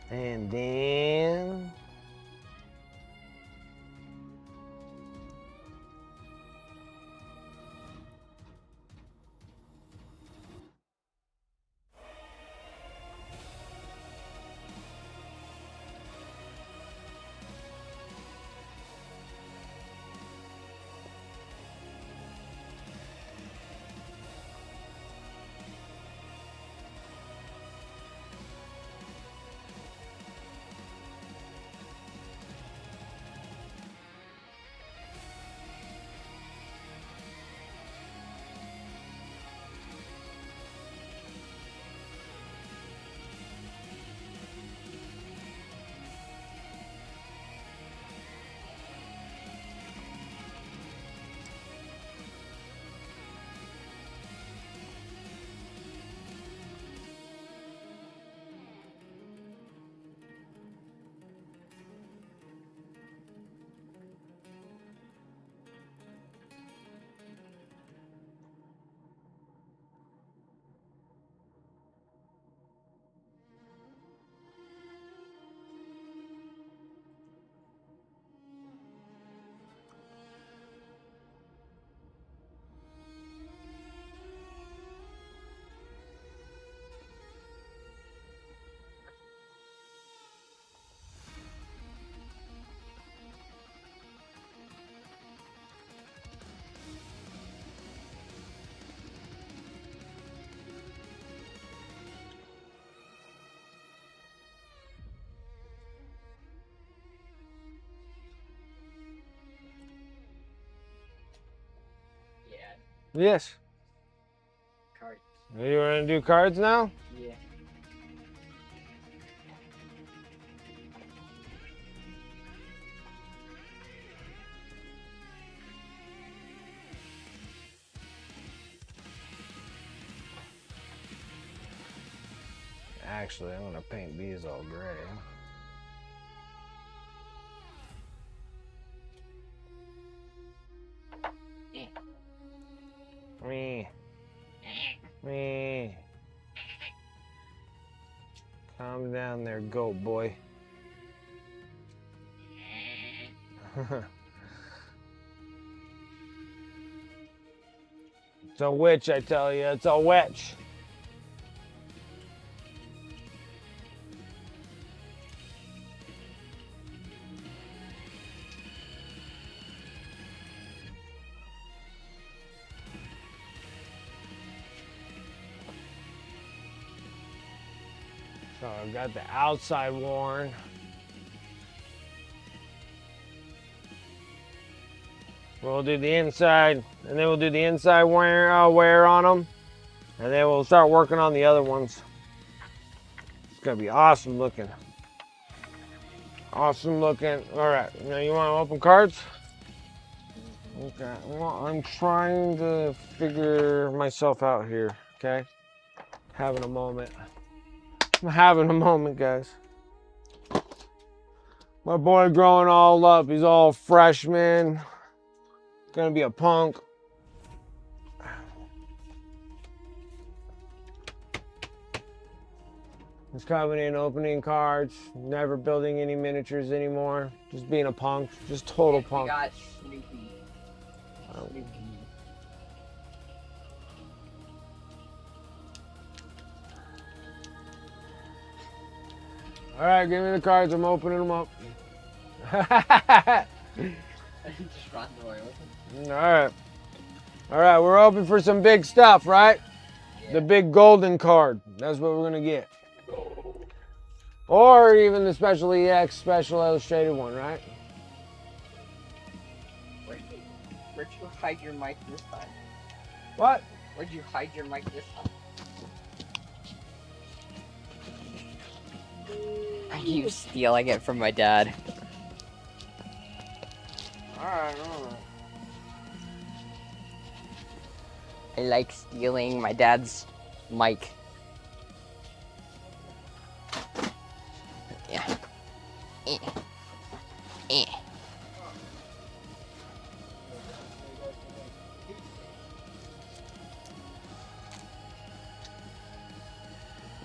And then yes. Cards. You want to do cards now? Yeah. Actually, I'm gonna paint these all gray. Me. Me. Calm down there, goat boy. It's a witch, I tell you. It's a witch. So I've got the outside worn. We'll do the inside, and then we'll do the inside wear on them, and then we'll start working on the other ones. It's gonna be awesome looking. Awesome looking. All right, now you want to open cards? Okay, well, I'm trying to figure myself out here, okay? Having a moment. I'm having a moment, guys. My boy growing all up. He's all freshman. Gonna be a punk. He's coming in, opening cards, never building any miniatures anymore. Just being a punk, just total We punk. got Snoopy. Oh. Snoopy. All right, give me the cards. I'm opening them up. Just run the way with him. All right, we're open for some big stuff, right? Yeah. The big golden card. That's what we're gonna get. Or even the special EX special illustrated one, right? Where'd you hide your mic this time? What? Where'd you hide your mic this time? I keep stealing it from my dad. All right. I like stealing my dad's mic. Yeah. Eh. Eh.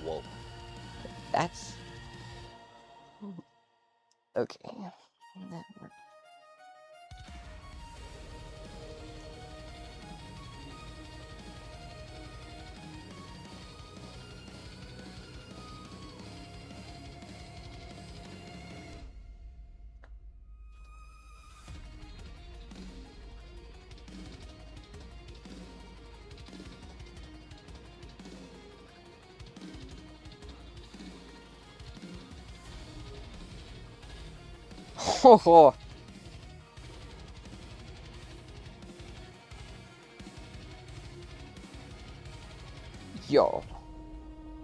Whoa. That's... Okay. Oh. Yo.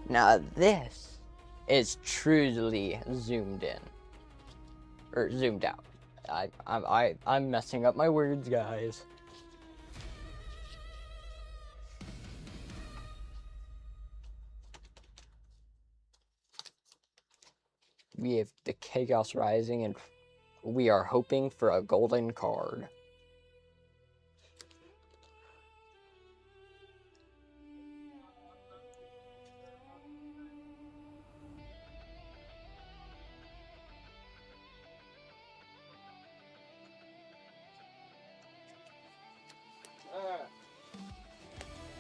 Now this is truly zoomed in. Or zoomed out. I'm messing up my words, guys. We have the Chaos Rising, and we are hoping for a golden card.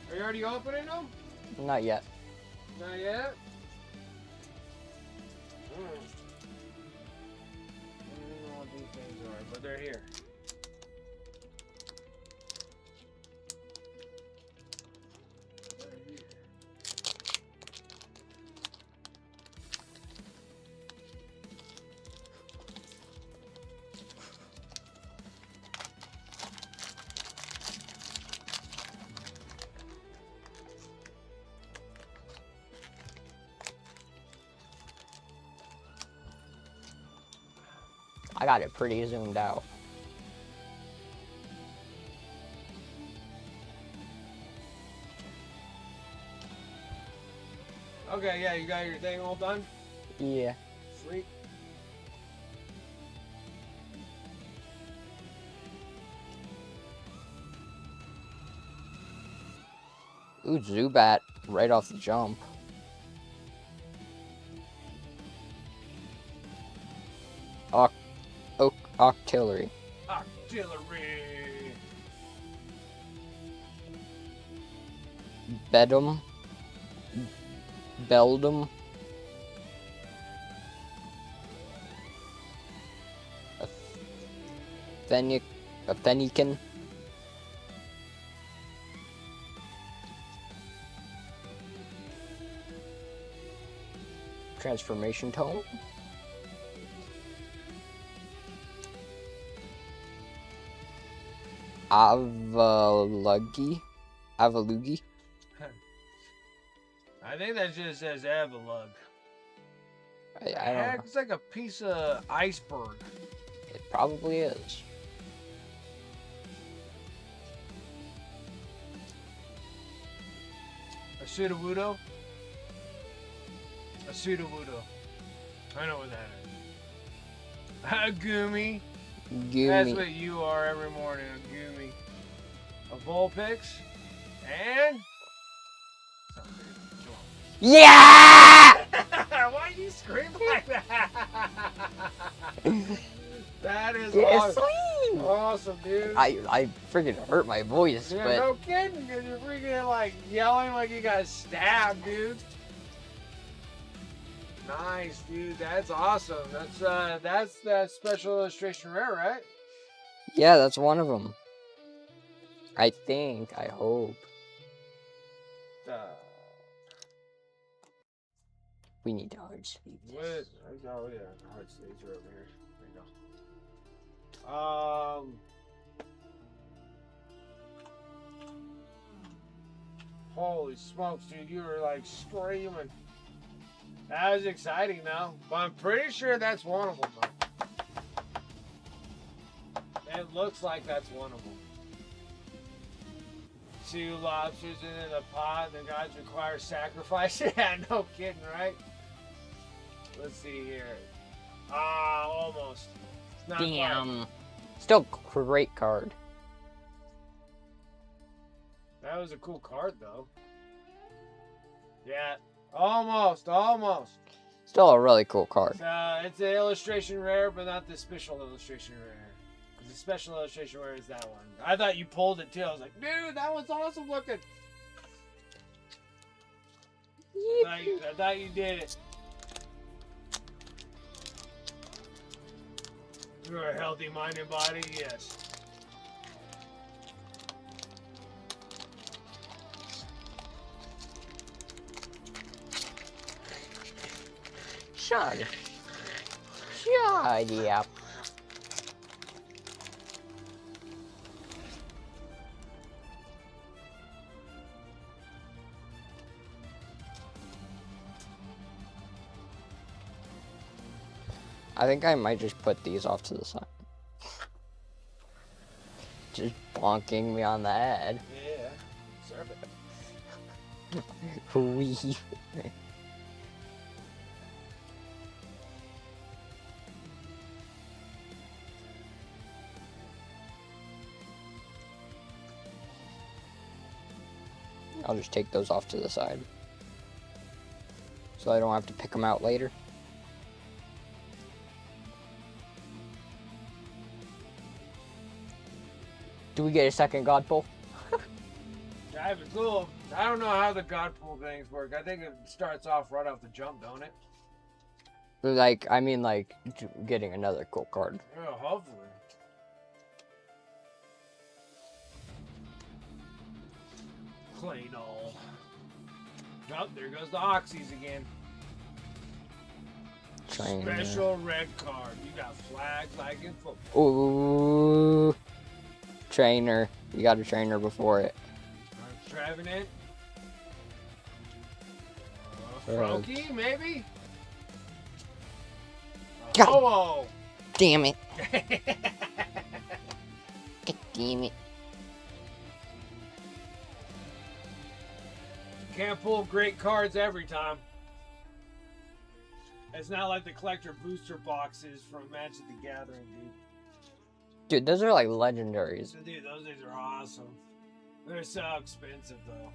Are you already opening them? Not yet. Not yet. I don't know what these things are, but they're here. I got it pretty zoomed out. Okay, yeah, you got your thing all done? Yeah. Sweet. Ooh, Zubat right off the jump. Octillery. Artillery. Bedum. Beldum. A Fennekin. Transformation Tome. Avalugi. I think that just says Avalug. I don't know. It's like a piece of iceberg. It probably is. Sudowoodo? A Sudowoodo. I know what that is. A Goomy. That's what you are every morning, a Goomy. A Vulpix. And... Yeah! Why do you scream like that? That is Yes, awesome. Awesome, dude. I freaking hurt my voice, Yeah, but no kidding, because you're freaking like yelling like you got stabbed, dude. Nice, dude. That's awesome. That's that special illustration rare, right? yeah, that's one of them. I think. I hope. We need to hard sleeve this. Oh yeah, hard sleeves are over here. There you go. Holy smokes, dude! You were like screaming. That was exciting, though. But I'm pretty sure that's one of them. Though. It looks like that's one of them. 2 lobsters in a pot. The gods require sacrifice. Yeah, no kidding, right? Let's see here. Almost. Not Damn. quite. Still great card. That was a cool card, though. Yeah, almost. Still a really cool card. It's an illustration rare, but not the special illustration rare. The special illustration rare is that one. I thought you pulled it, too. I was like, dude, that one's awesome looking. I thought you did it. You're a healthy-minded body, yes. Shut up. I think I might just put these off to the side. Just bonking me on the head. Yeah, serve it. Wee. I'll just take those off to the side, so I don't have to pick them out later. Do we get a second god pull? That'd be cool. I don't know how the god pull things work. I think it starts off right off the jump, don't it? Like, I mean, like, getting another cool card. Yeah, hopefully. Claydol. Oh, there goes the Oxys again. Trainer. Special red card. You got flags like in football. Ooh. Trainer. You got a trainer before it. Trevenant. Froakie, maybe? God. Oh! Damn it. God damn it. Can't pull great cards every time. It's not like the collector booster boxes from Magic the Gathering, dude. Dude, those are like legendaries. Dude, those things are awesome. They're so expensive, though.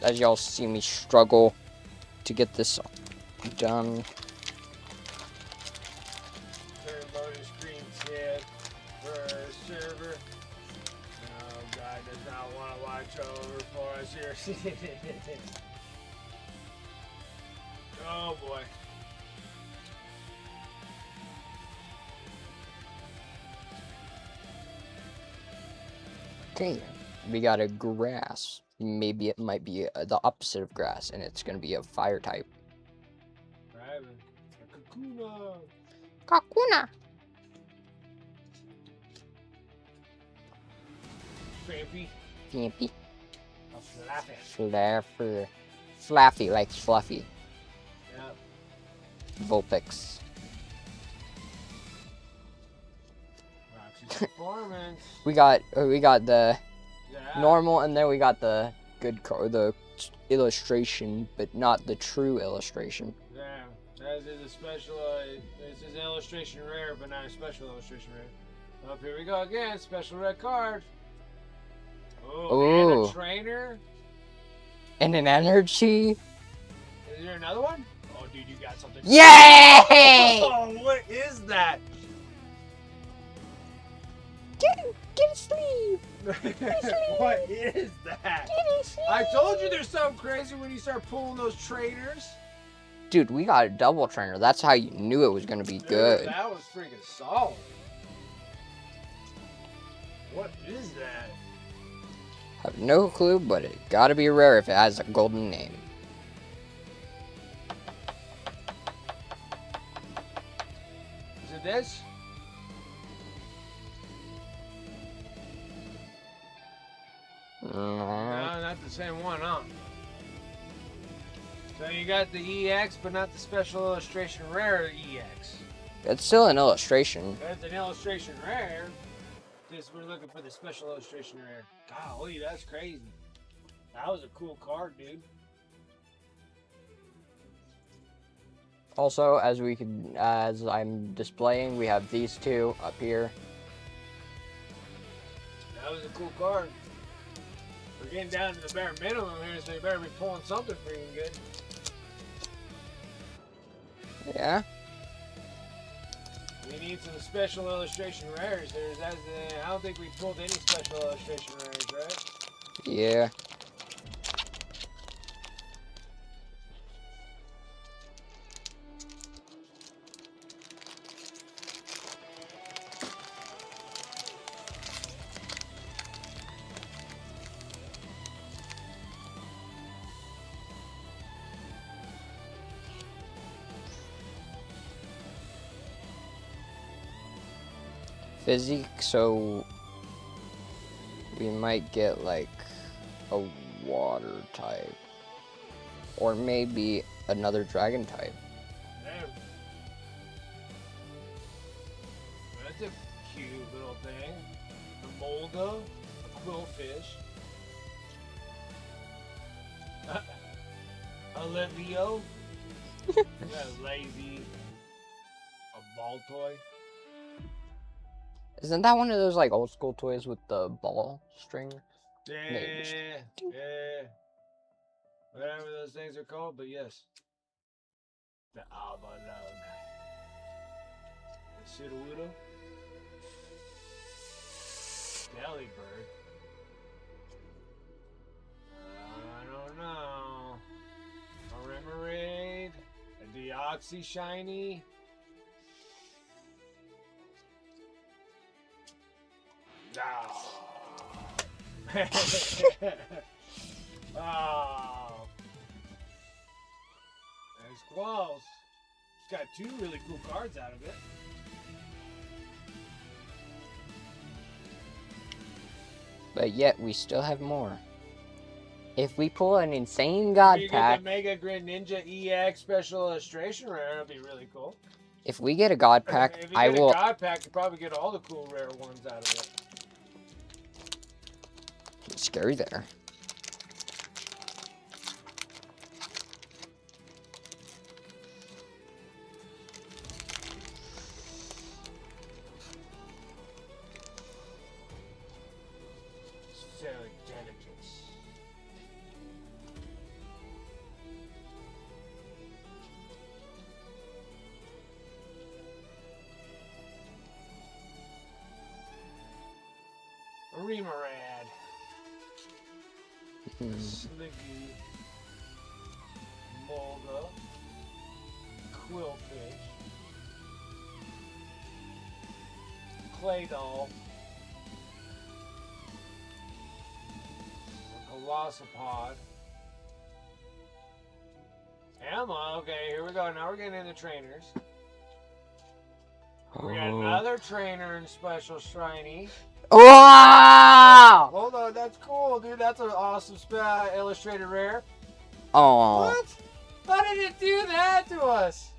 As y'all see me struggle to get this done. Turn loading screen set for server. No, guy does not want to watch over for us here. Oh boy. Okay, we got a grass. Maybe it might be the opposite of grass, and it's gonna be a fire type. Right. Kakuna. Trampy. Gimpy. A flappy. Flaffy. Flaffy, like fluffy. Yep. Vulpix. Roxy's performance. We got the Yeah. normal, and then we got the good card, the illustration, but not the true illustration. Yeah. That is a special. This is illustration rare, but not a special illustration rare. Up here we go again. Special red card. Oh, and a trainer. And an energy. Is there another one? Oh, dude, you got something. Yay! Oh, what is that? Get a sleeve. What is that? I told you there's something crazy when you start pulling those trainers. Dude, we got a double trainer. That's how you knew it was gonna be good. Dude, that was freaking solid. What is that? Have no clue, but it gotta be rare if it has a golden name. Is it this? No, not the same one, huh? So you got the EX, but not the special illustration rare EX. It's still an illustration. That's an illustration rare. Just we're looking for the special illustration rare. Golly, that's crazy. That was a cool card, dude. Also, as I'm displaying, we have these two up here. That was a cool card. We're getting down to the bare minimum here, so you better be pulling something freaking good. Yeah. We need some special illustration rares. I don't think we pulled any special illustration rares, right? Yeah. Physique, so we might get like a water type, or maybe another dragon type. Damn. That's a cute little thing. A Molga, a quillfish, a Levio, a lazy, a ball toy. Isn't that one of those like old school toys with the ball string? Yeah. Whatever those things are called, but yes. The Abalone. The Sudowoodo. Delibird. I don't know. A Remoraid. A Deoxy Shiny. Oh. Oh. That's close. It's got two really cool cards out of it. But yet we still have more. If we pull an insane god pack, the Mega Grid Ninja EX Special Illustration Rare, that'd be really cool. If we get a god pack, if you get a god pack, you probably get all the cool rare ones out of it. It's scary there. So delicate. Remoraid. Sliggy. Molga. Quillfish. Claydol. Colossopod. Emma, okay, here we go. Now we're getting into trainers. We got another trainer and special shiny. Wow! Hold on, that's cool, dude. That's an awesome illustrated rare. Oh. What? How did it do that to us?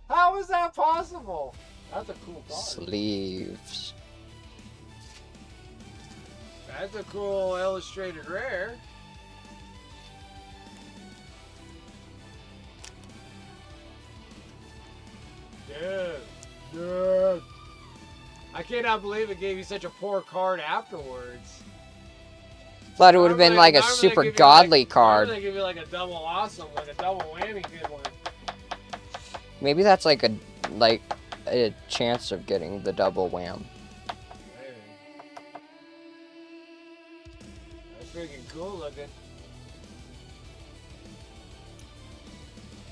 How was that possible? That's a cool card. Sleeves. That's a cool illustrated rare. Dude. I cannot believe it gave you such a poor card afterwards. Thought it would have been like a super godly card. They give you like a double awesome, like a double whammy good one. Maybe that's like a chance of getting the double wham. That's freaking cool looking.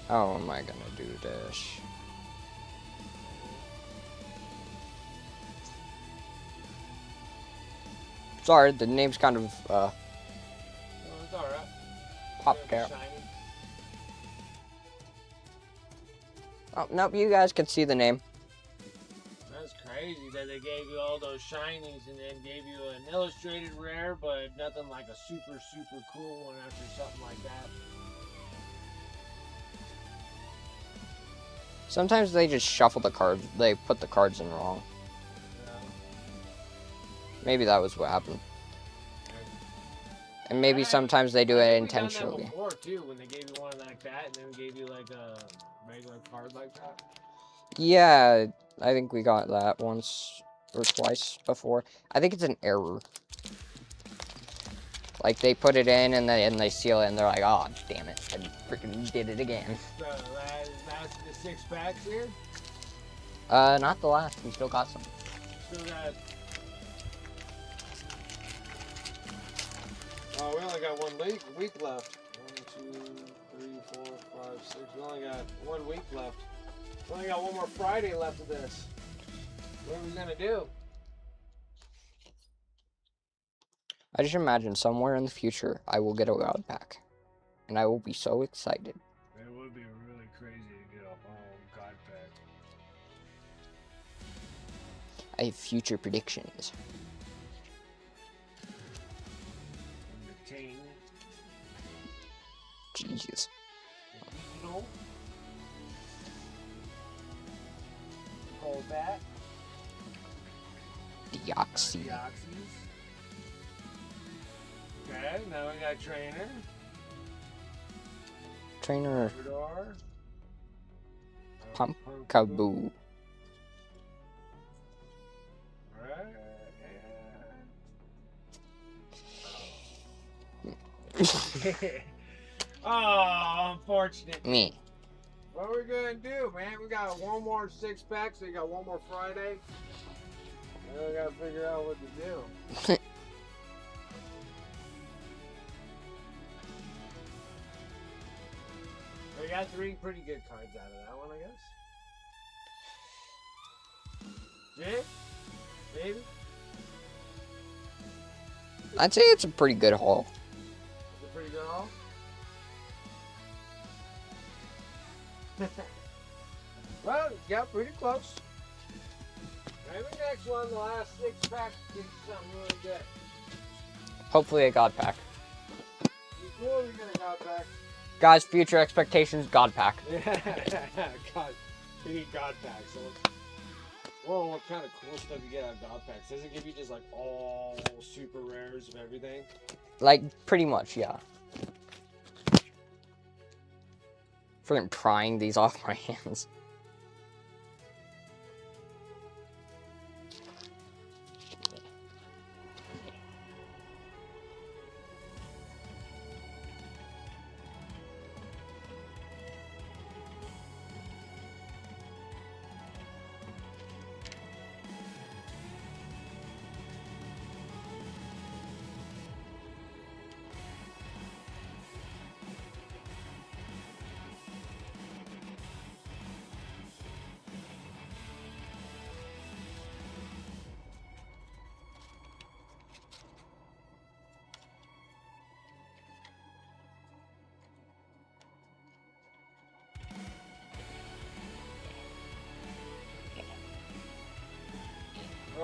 How am I gonna do this? Sorry, the name's kind of Oh, it's alright. popped out. Oh, nope, you guys can see the name. That's crazy that they gave you all those shinies and then gave you an illustrated rare, but nothing like a super, super cool one after something like that. Sometimes they just shuffle the cards. They put the cards in wrong. Maybe that was what happened. And maybe sometimes they do it intentionally. Done that before too, when they gave you one like that and then gave you like a regular card like that. Yeah, I think we got that once or twice before. I think it's an error. Like they put it in and they seal it and they're like, oh damn it, I freaking did it again. So that's the 6 packs here. Not the last. We still got some. Still got. Oh, we only got 1 week left. 1, 2, 3, 4, 5, 6. We only got 1 week left. We only got 1 more Friday left of this. What are we gonna do? I just imagine somewhere in the future I will get a God pack. And I will be so excited. It would be really crazy to get a whole God pack. I have future predictions. The Ting. Jeez. The Beetle. Golbat. Deoxys. Deoxys. Okay, now we got Trainer. Trainer Labrador. Pumpkaboo. Right. Oh, unfortunate. Me. What are we gonna do, man? We got 1 more 6 pack, so you got 1 more Friday. Now we gotta figure out what to do. We got 3 pretty good cards out of that one, I guess. Yeah? Maybe? I'd say it's a pretty good haul. It's a pretty good haul? Well, yeah, pretty close. Maybe next one, the last 6 packs, get something really good. Hopefully a God pack. Before we get a God pack. Guys, future expectations, God pack. God, we need God packs. So well, what kind of cool stuff you get out of God packs? Does it give you just like all super rares of everything? Like, pretty much, yeah. Freaking prying these off my hands.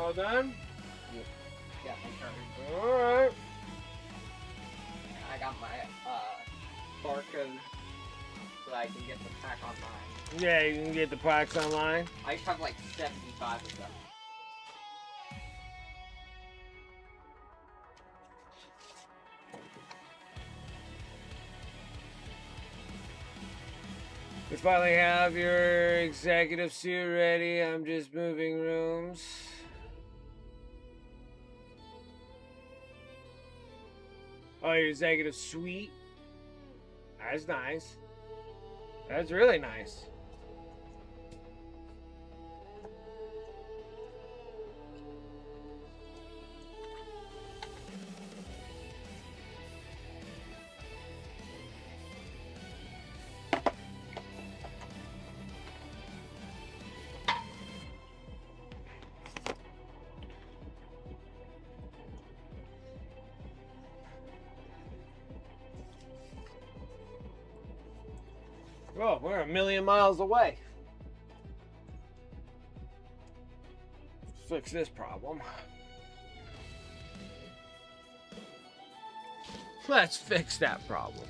all done? Got my card. Alright. I got my barcode so that I can get the pack online. Yeah, you can get the packs online. I just have like 75 of them. We finally have your executive suit ready. I'm just moving rooms. Oh, your executive suite. That's nice. That's really nice. Oh, we're a million miles away. Fix this problem. Let's fix that problem.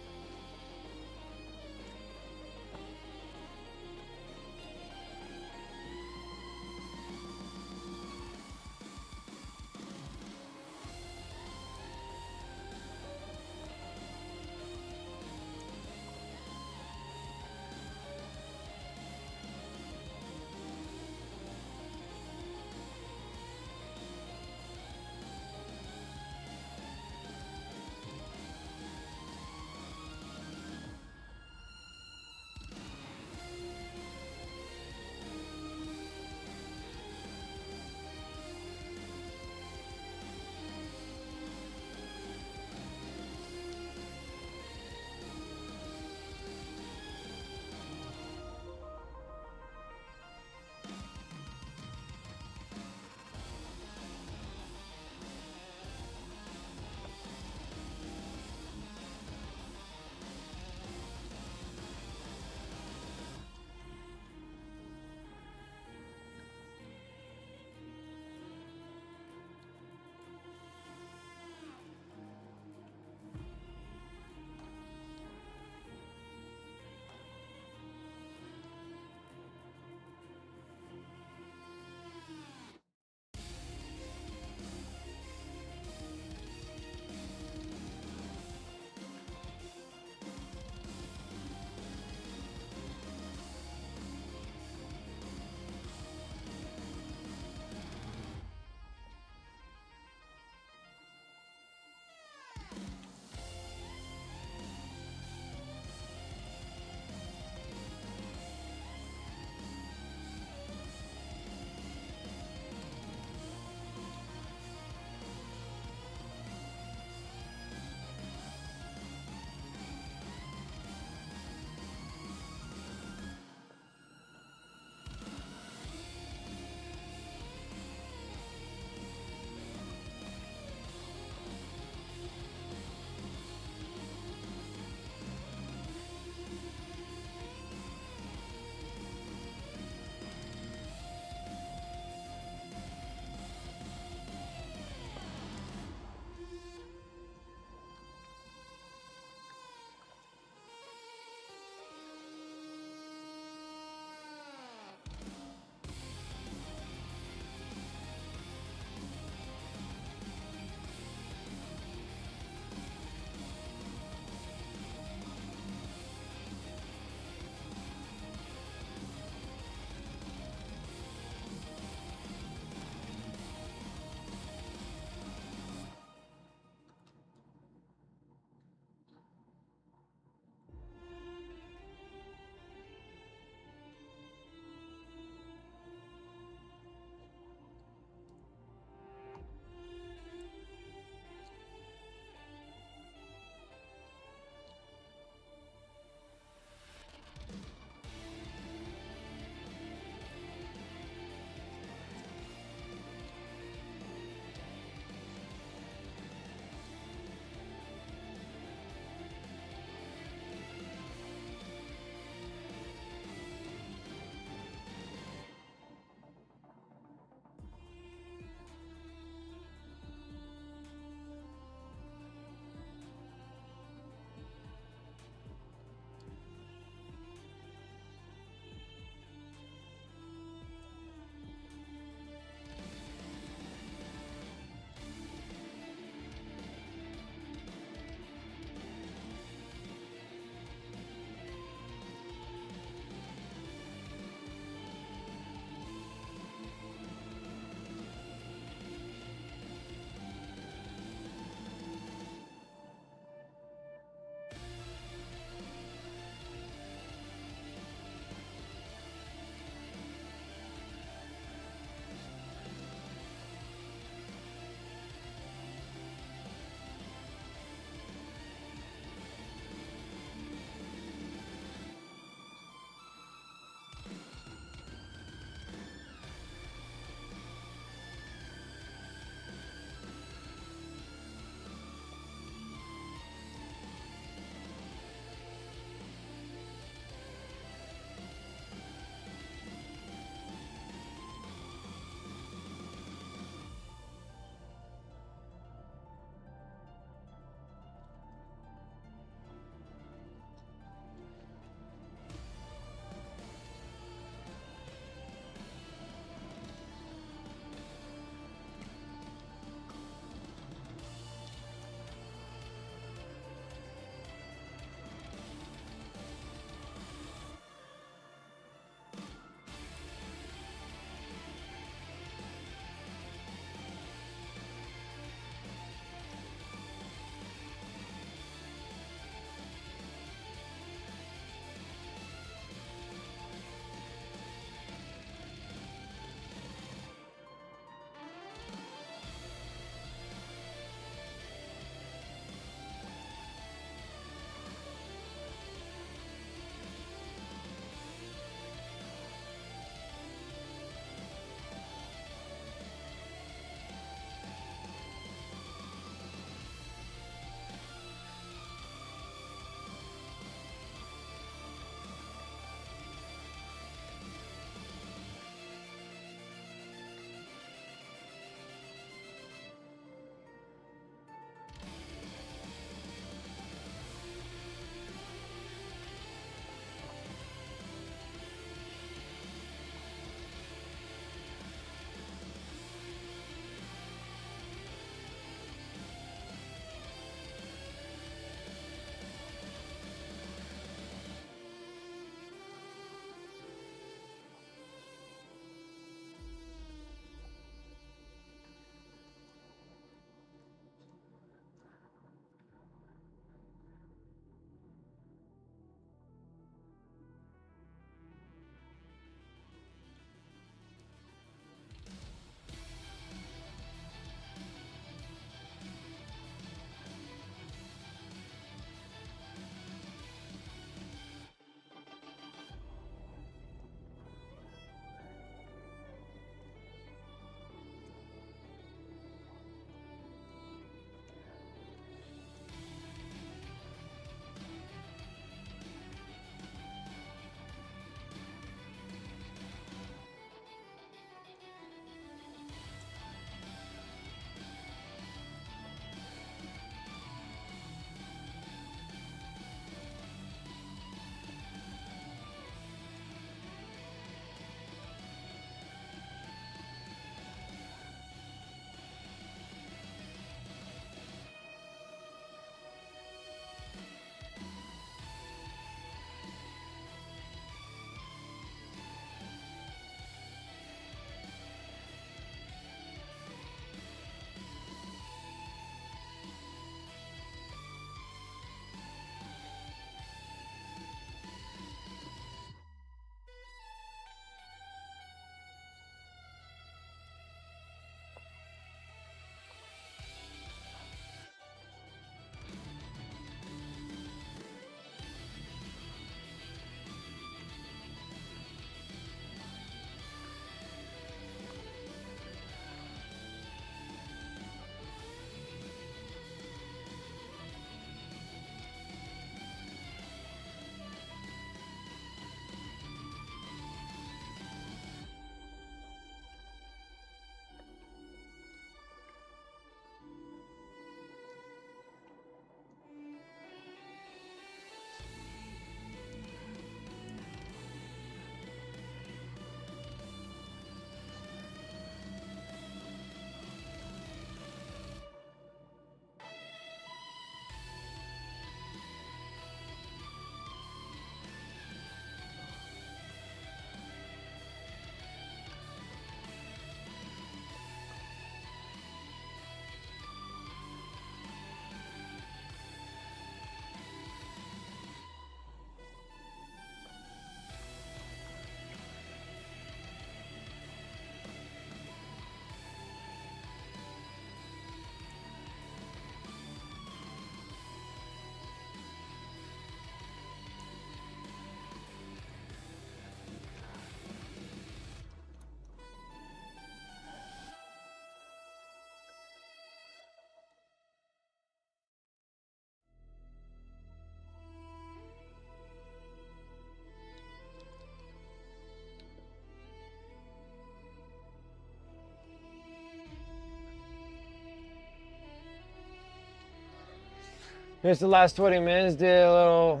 Just the last 20 minutes, did a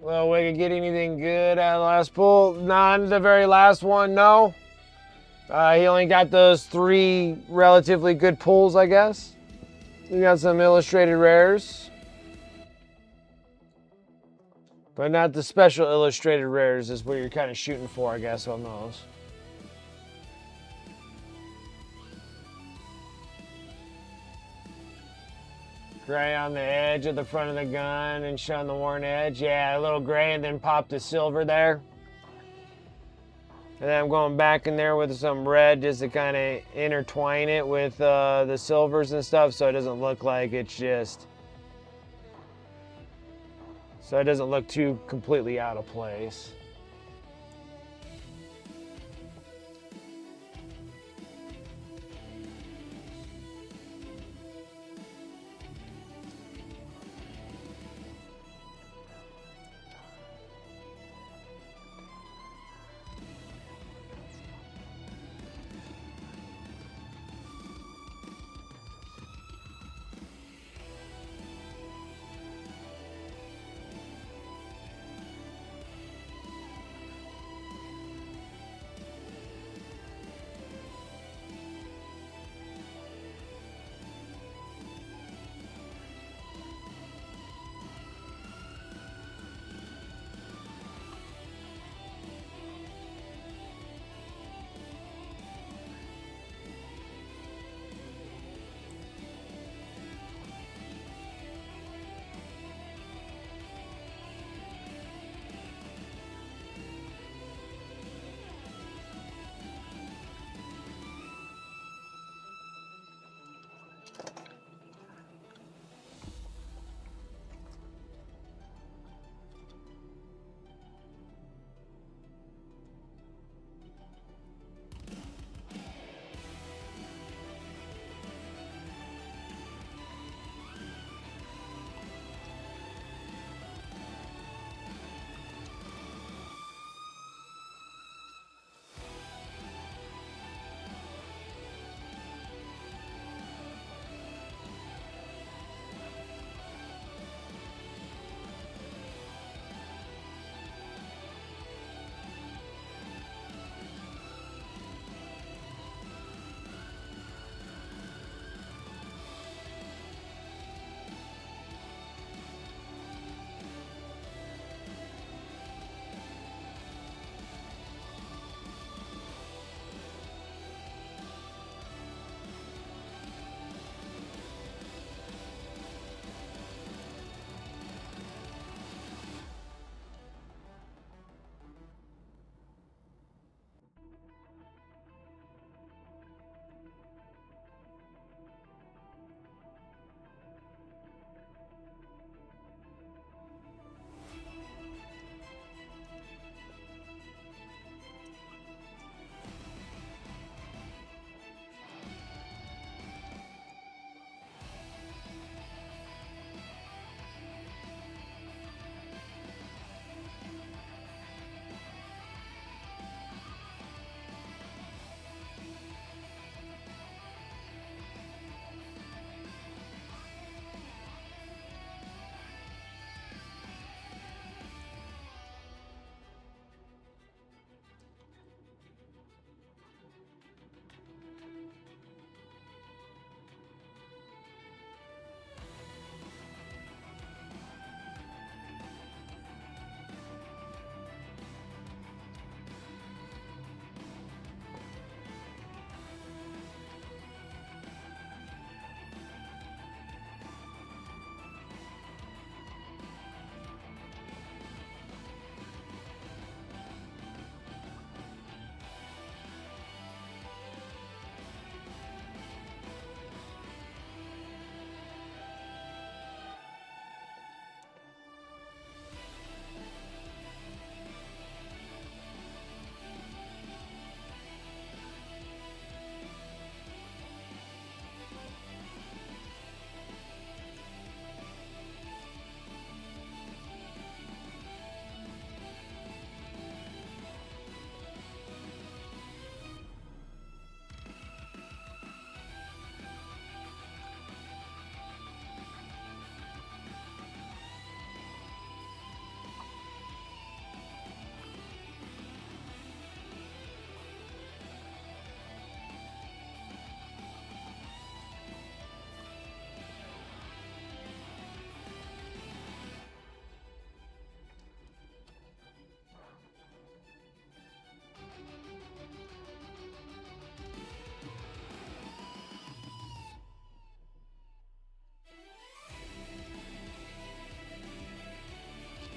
little way to get anything good out of the last pull. Not the very last one, no. He only got those 3 relatively good pulls, I guess. We got some illustrated rares. But not the special illustrated rares is what you're kind of shooting for, I guess, on those. Gray on the edge of the front of the gun and showing the worn edge. Yeah, a little gray and then pop the silver there. And then I'm going back in there with some red just to kind of intertwine it with the silvers and stuff so it doesn't look like it's just... So it doesn't look too completely out of place.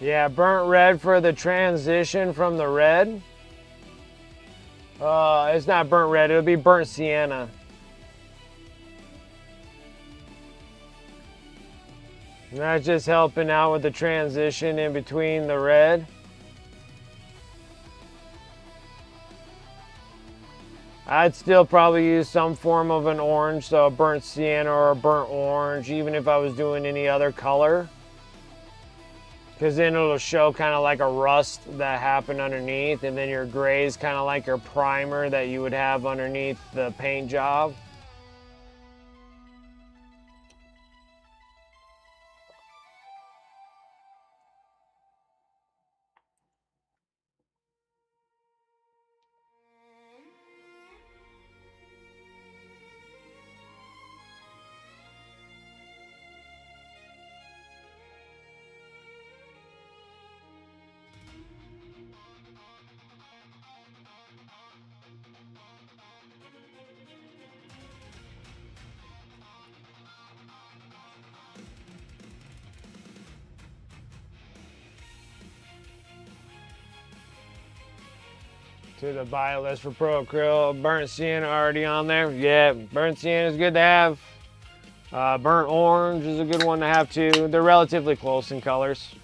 Yeah, burnt red for the transition from the red. It's not burnt red, it'll be burnt sienna. And that's just helping out with the transition in between the red. I'd still probably use some form of an orange, so a burnt sienna or a burnt orange, even if I was doing any other color. Because then it'll show kind of like a rust that happened underneath, and then your gray is kind of like your primer that you would have underneath the paint job. To the buy list for Pro Acryl. Burnt sienna already on there. Yeah, burnt sienna is good to have. Burnt orange is a good one to have too. They're relatively close in colors.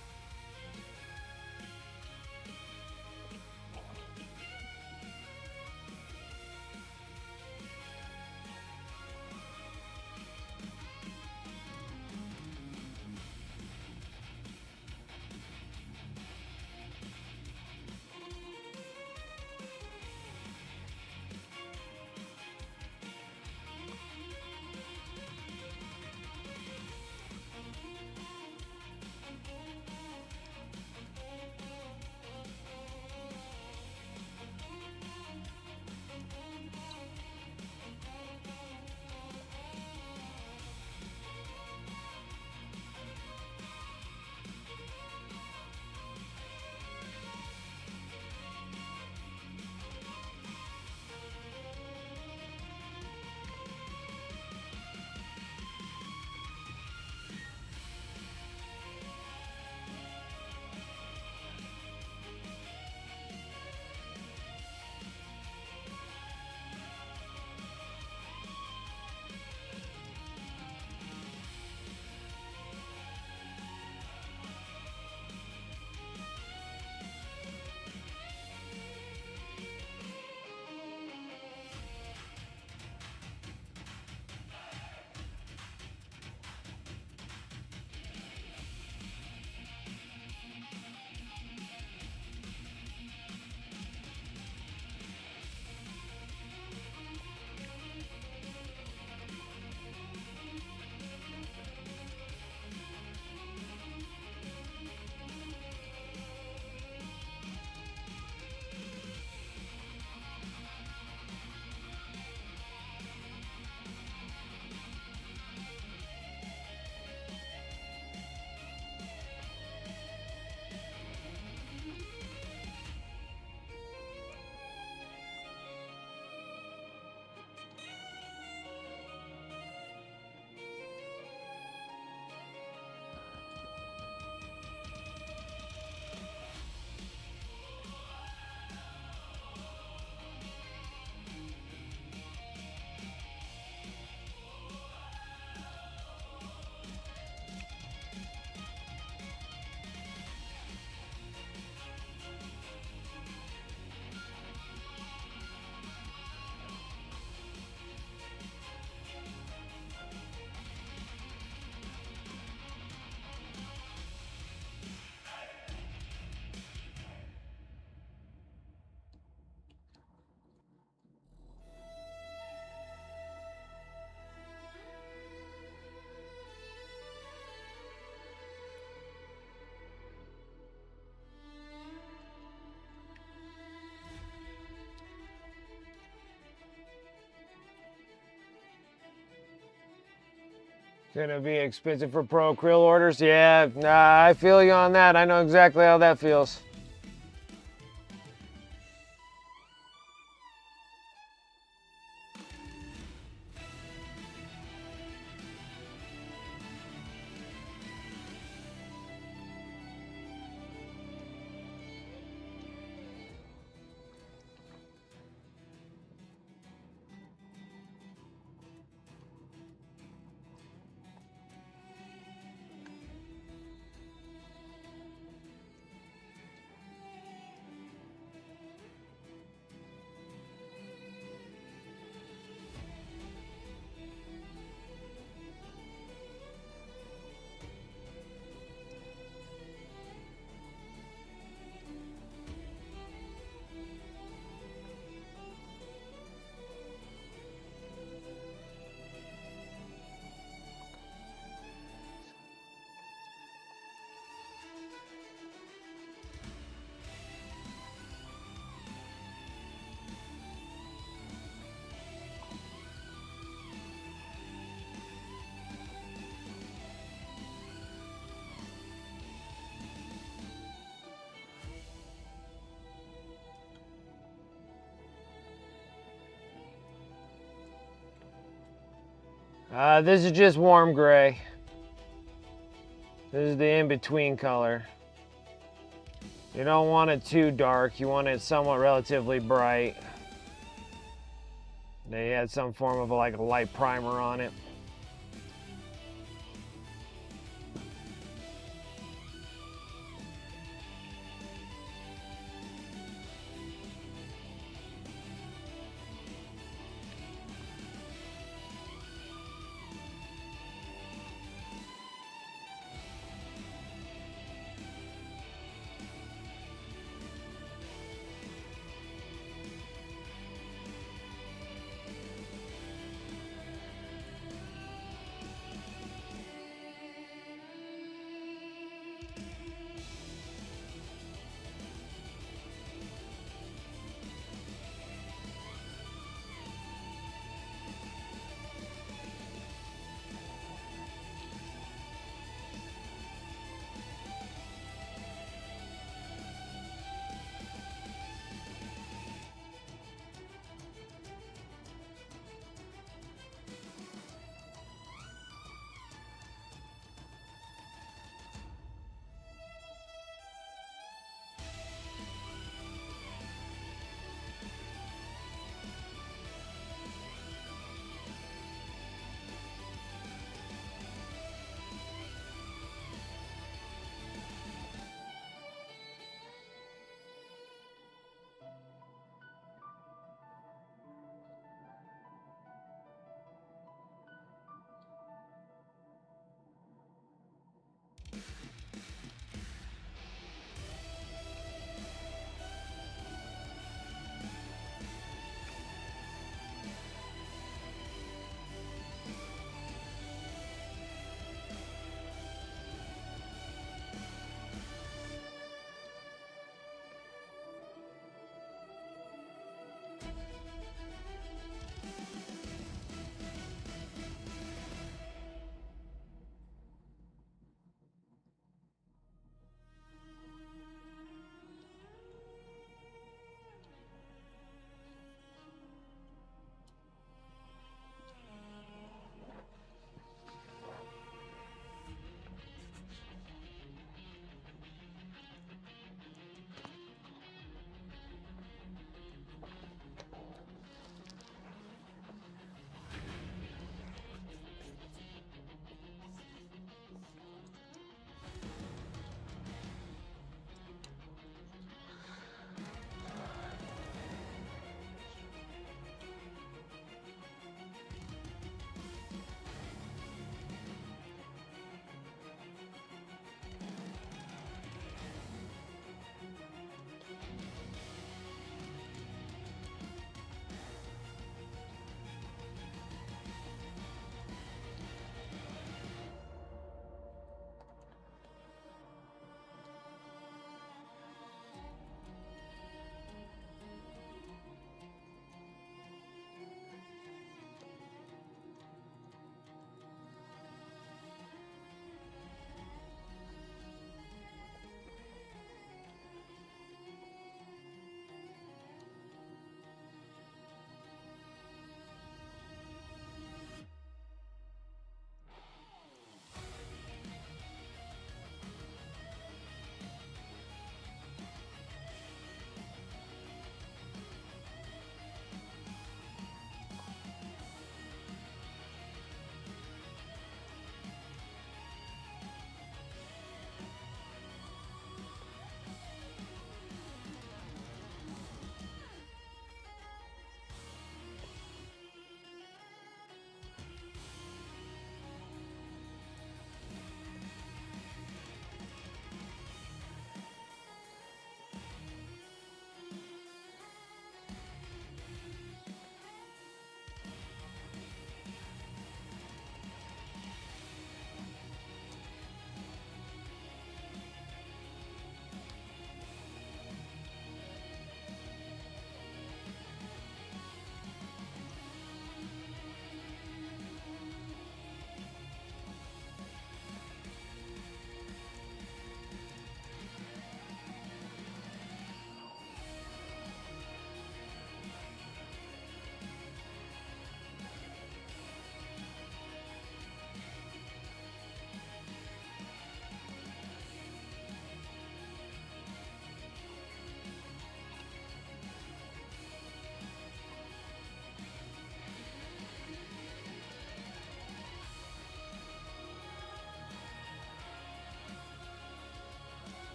Gonna be expensive for Pro Acryl orders. Yeah, nah, I feel you on that. I know exactly how that feels. This is just warm gray. This is the in-between color. You don't want it too dark. You want it somewhat relatively bright. They had some form of like a light primer on it.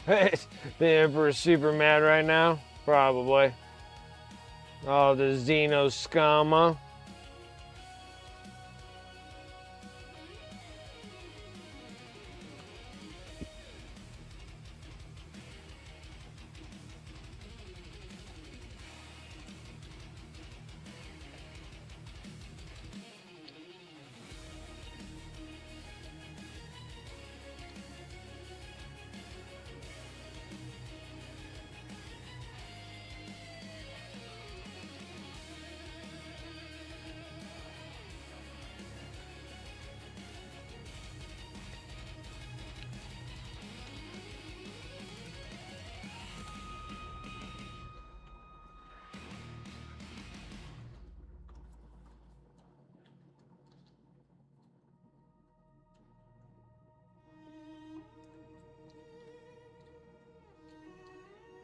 The Emperor's super mad right now? Probably. Oh, the Xeno scum, huh?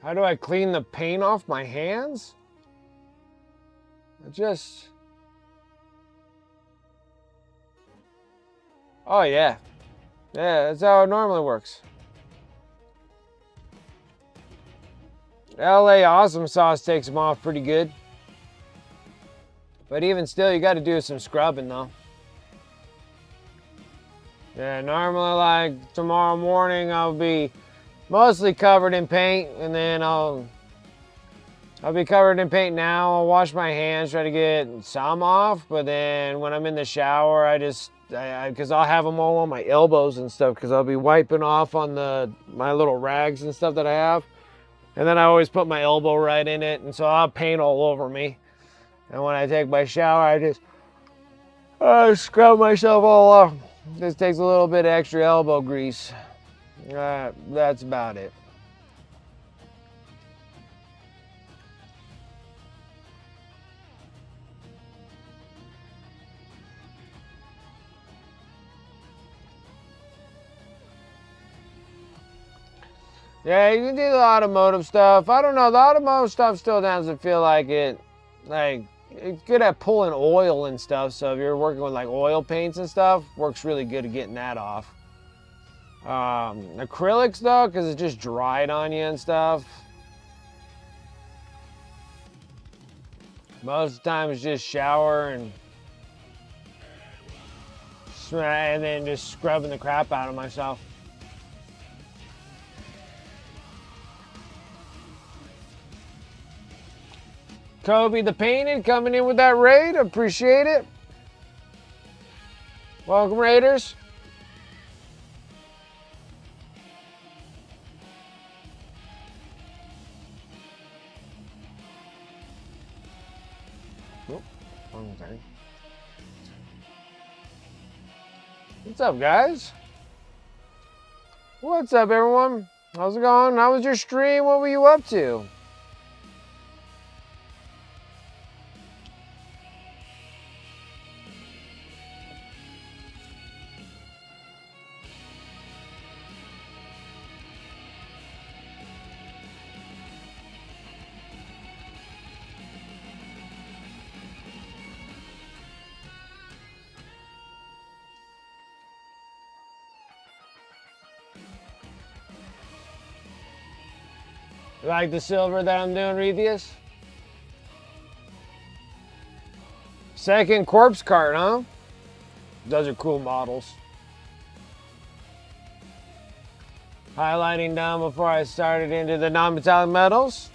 How do I clean the paint off my hands? Oh yeah. Yeah, that's how it normally works. LA Awesome Sauce takes them off pretty good. But even still, you got to do some scrubbing though. Yeah, normally like tomorrow morning I'll be mostly covered in paint, and then I'll be covered in paint now. I'll wash my hands, try to get some off, but then when I'm in the shower, because I'll have them all on my elbows and stuff, because I'll be wiping off on my little rags and stuff that I have. And then I always put my elbow right in it, and so I'll have paint all over me. And when I take my shower, I just scrub myself all off. Just takes a little bit of extra elbow grease. That's about it. Yeah, you can do the automotive stuff. I don't know, the automotive stuff still doesn't feel like it. Like, it's good at pulling oil and stuff, so if you're working with like oil paints and stuff, works really good at getting that off. Acrylics though, because it's just dried on you and stuff. Most of the time it's just shower and then just scrubbing the crap out of myself. Kobe the Painted coming in with that raid. Appreciate it. Welcome, Raiders. Oh, wrong thing. What's up, guys? What's up, everyone? How's it going? How was your stream? What were you up to? You like the silver that I'm doing, Rethius? Second corpse cart, huh? Those are cool models. Highlighting down before I started into the non-metallic metals.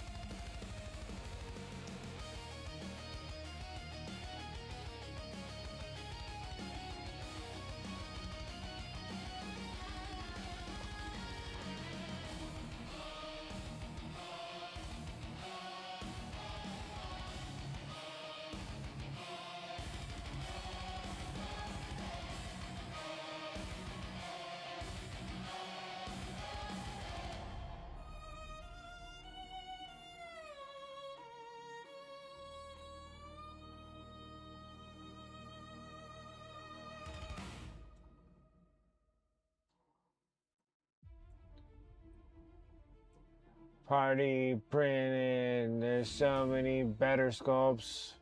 Party printed. There's so many better sculpts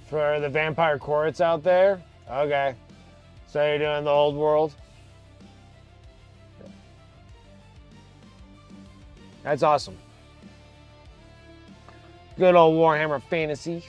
for the vampire quartz out there. Okay, so you're doing the old world. That's awesome. Good old Warhammer Fantasy.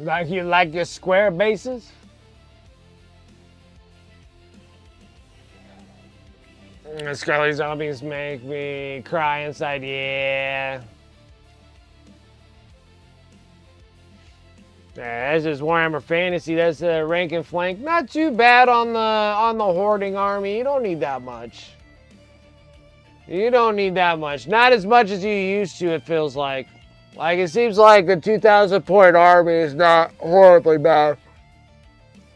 Like you like your square bases? Scarlet zombies make me cry inside, yeah. Yeah, that's just Warhammer Fantasy. That's a rank and flank. Not too bad on the hoarding army. You don't need that much. You don't need that much. Not as much as you used to, it feels like. Like, it seems like the 2,000 point army is not horribly bad.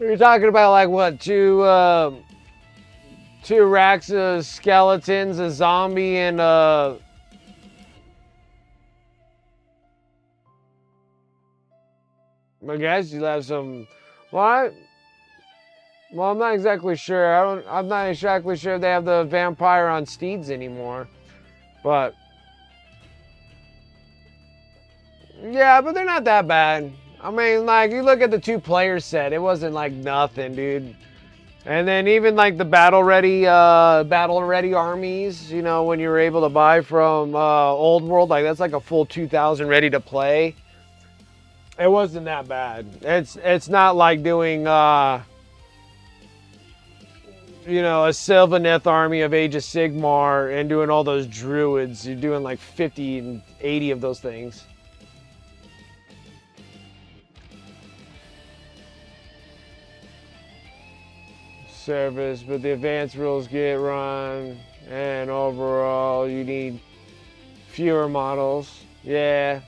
You're talking about, like, what, two racks of skeletons, a zombie, and I guess you'll have some. Well, I'm not exactly sure. I'm not exactly sure if they have the vampire on steeds anymore, but yeah, but they're not that bad. I mean, like, you look at the 2-player set, it wasn't like nothing, dude. And then even like the battle ready armies, you know, when you were able to buy from Old World, like that's like a full 2,000 ready to play. It wasn't that bad. It's not like doing you know, a Sylvaneth army of Age of Sigmar and doing all those druids. You're doing like 50 and 80 of those things. Service, but the advanced rules get run, and overall you need fewer models. Yeah.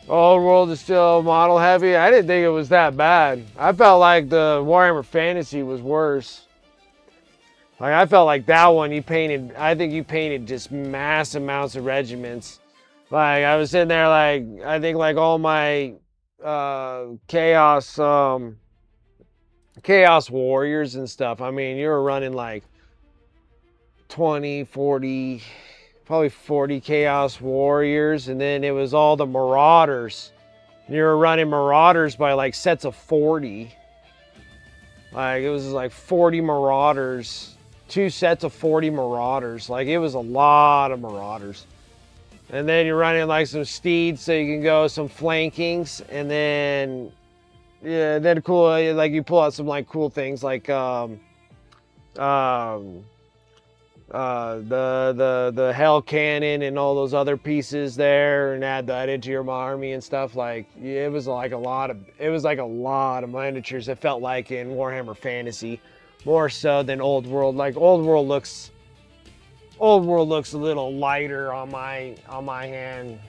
Old World is still model heavy. I didn't think it was that bad. I felt like the Warhammer Fantasy was worse. Like, I felt like that one I think you painted just mass amounts of regiments. Like, I was sitting there like, I think like all my chaos warriors and stuff. I mean, you were running like 20, 40, probably 40 chaos warriors, and then it was all the marauders. You were running marauders by like sets of 40. Like, it was like 40 marauders, 2 sets of 40 marauders. Like, it was a lot of marauders. And then you're running like some steeds so you can go some flankings, and then yeah, then cool, like you pull out some like cool things like the hell cannon and all those other pieces there, and add that into your army and stuff. Like, it was like a lot of miniatures. It felt like in Warhammer Fantasy, more so than Old World. Like, Old World looks a little lighter on my hand.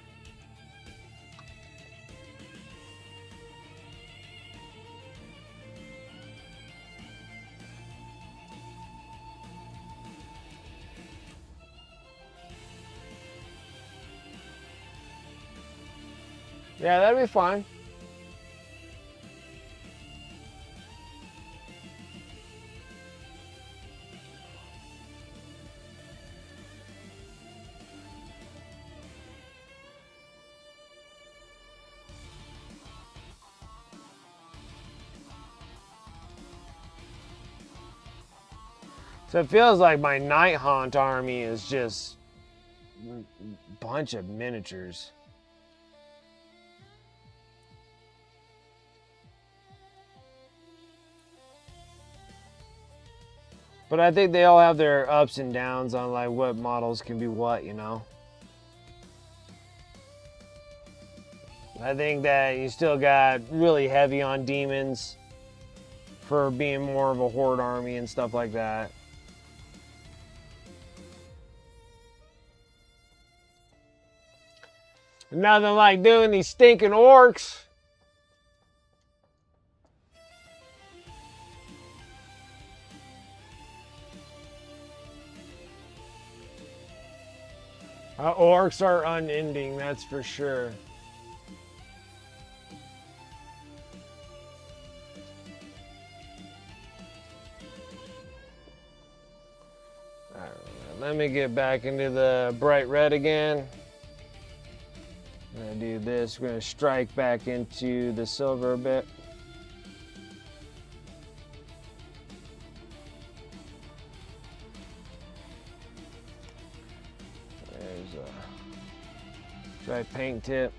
Yeah, that'd be fine. So it feels like my Night Haunt army is just a bunch of miniatures. But I think they all have their ups and downs on like what models can be what, you know? I think that you still got really heavy on demons for being more of a horde army and stuff like that. Nothing like doing these stinking orcs. Orcs are unending, that's for sure. Let me get back into the bright red again. I'm gonna do this. We're gonna strike back into the silver a bit. There's a dry paint tip.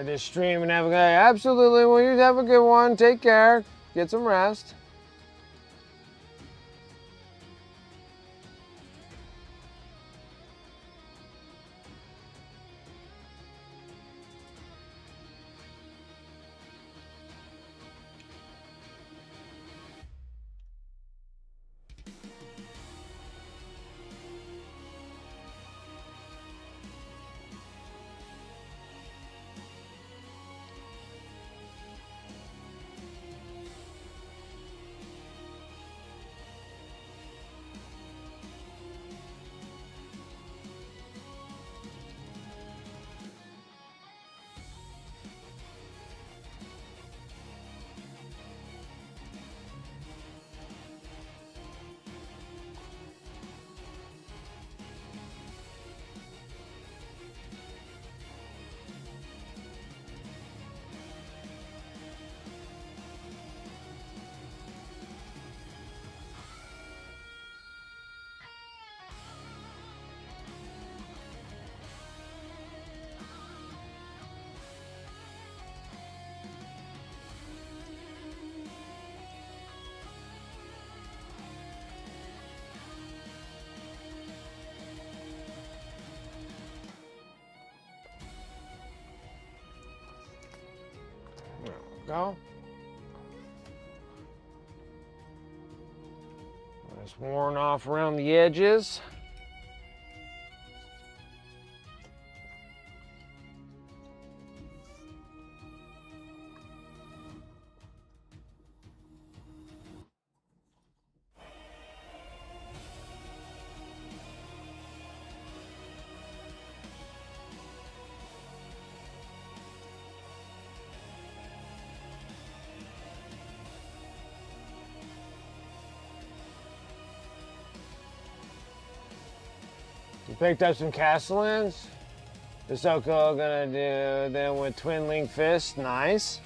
Just stream and have a good day. Absolutely. Well, you have a good one. Take care. Get some rest. There we go. It's worn off around the edges. You picked up some castellans. The Soko gonna do them with Twin Link Fist. Nice.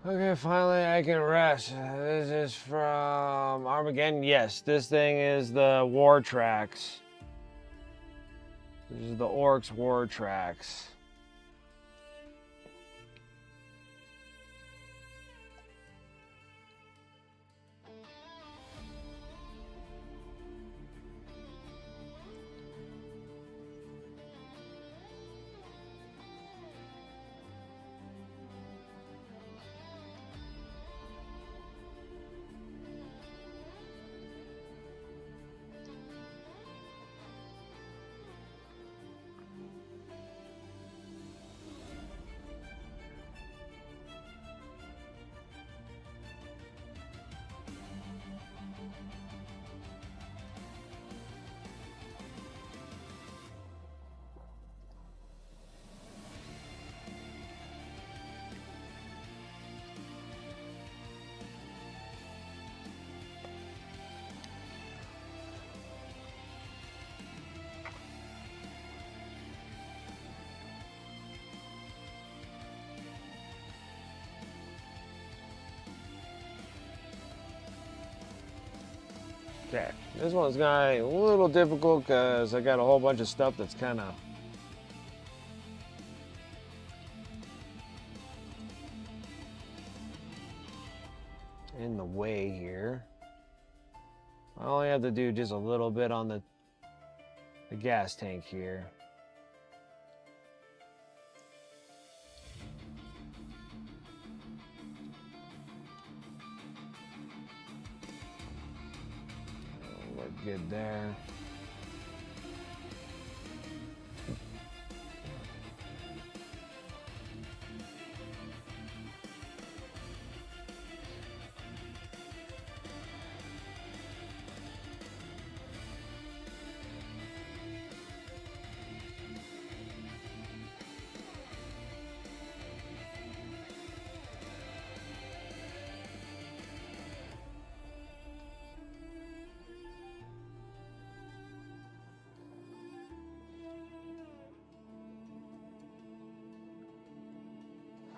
Okay, finally I can rest. This is from Armageddon. Yes, this thing is the Wartrakks. This is the Orcs Wartrakks. Okay, this one's got a little difficult because I got a whole bunch of stuff that's kind of in the way here. I only have to do just a little bit on the gas tank here. We're good there.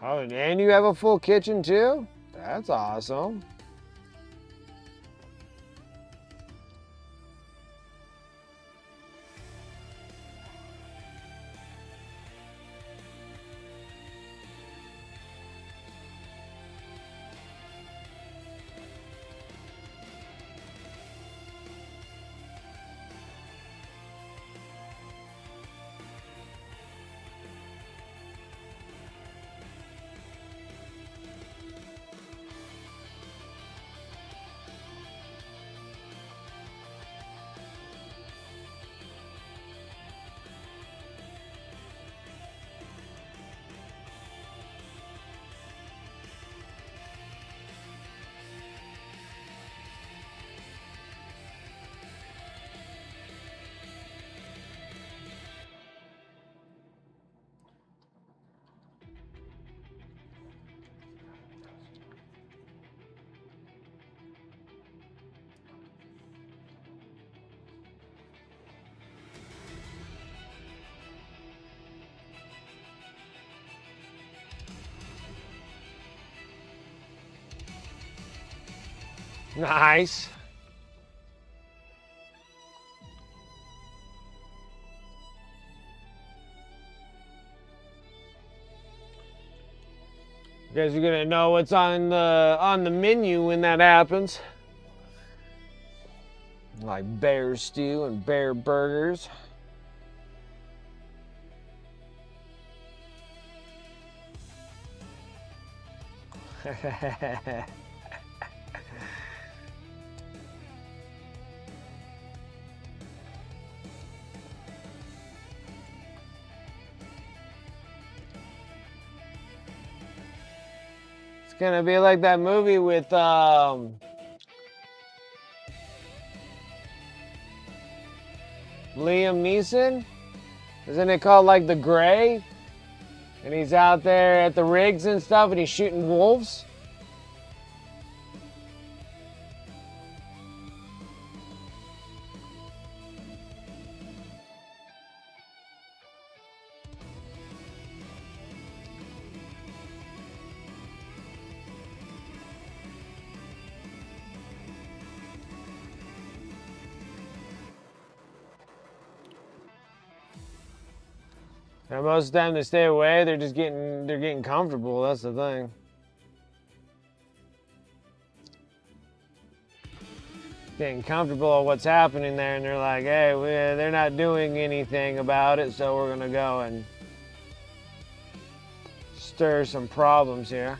Oh, and you have a full kitchen too? That's awesome. Nice. You guys are gonna know what's on the menu when that happens. Like bear stew and bear burgers. It's gonna be like that movie with Liam Neeson. Isn't it called like The Gray? And he's out there at the rigs and stuff and he's shooting wolves. And most of the time they stay away, they're getting comfortable. That's the thing. Getting comfortable at what's happening there, and they're like, hey, they're not doing anything about it, so we're gonna go and stir some problems here.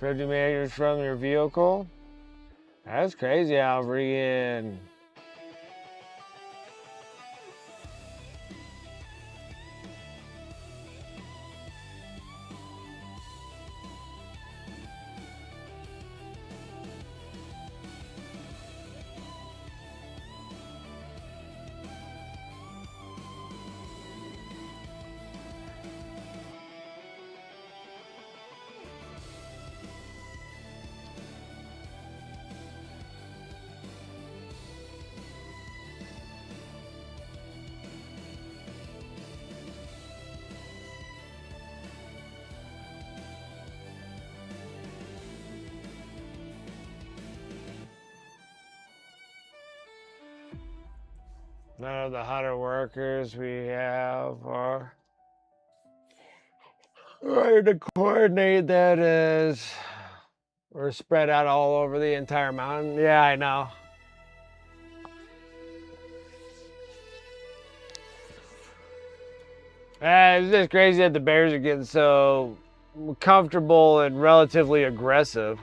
$50 meters from your vehicle? That's crazy how freaking... None of the 100 workers we have are ready to coordinate that is. We're spread out all over the entire mountain. Yeah, I know. It's just crazy that the bears are getting so comfortable and relatively aggressive.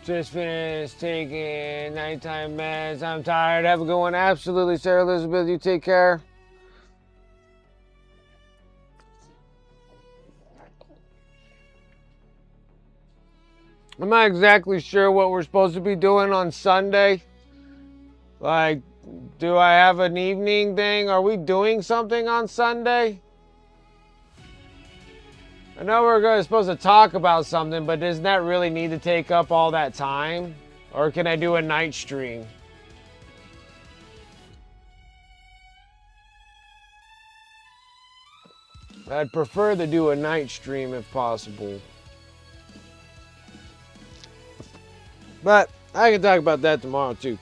Just finished taking nighttime meds. I'm tired. Have a good one. Absolutely, Sarah Elizabeth. You take care. I'm not exactly sure what we're supposed to be doing on Sunday. Like, do I have an evening thing? Are we doing something on Sunday? I know we're supposed to talk about something, but doesn't that really need to take up all that time? Or can I do a night stream? I'd prefer to do a night stream if possible. But I can talk about that tomorrow too.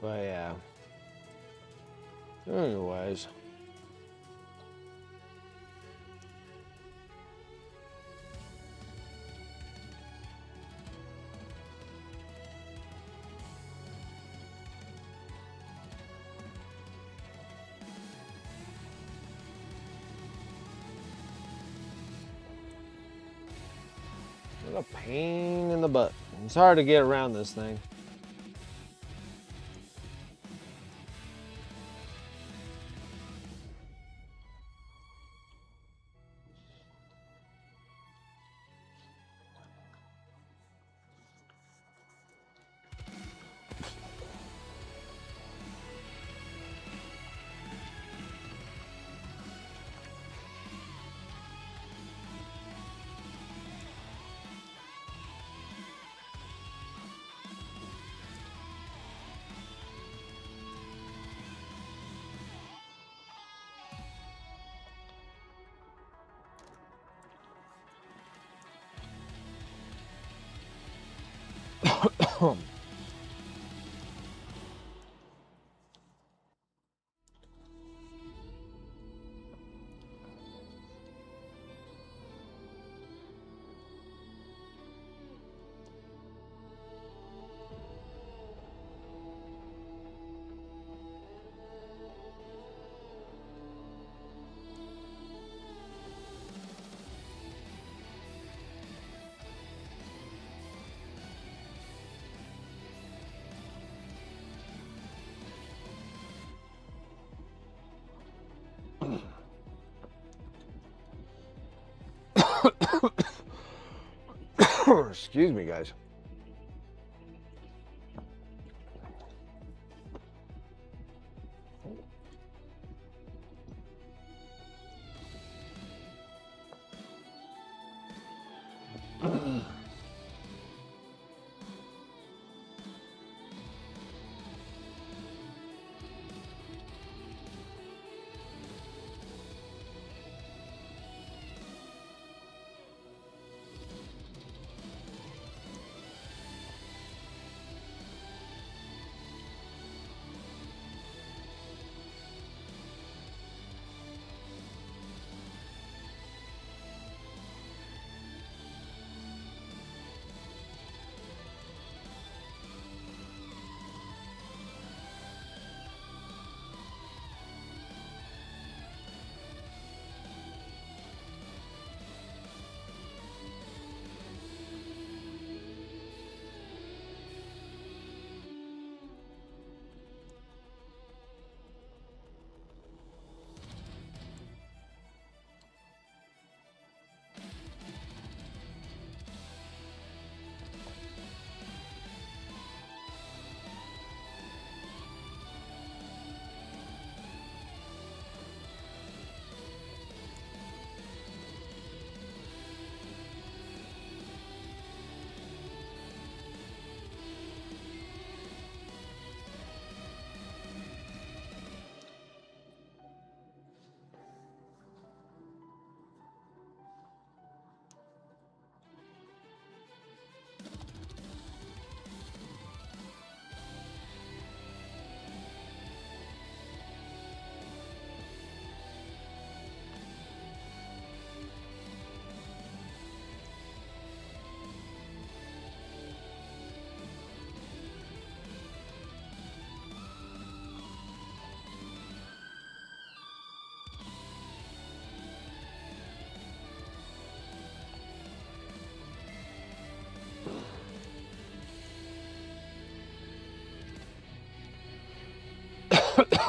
But yeah. Anyways. What a pain in the butt. It's hard to get around this thing. Excuse me, guys.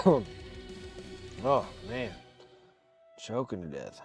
Oh man, choking to death.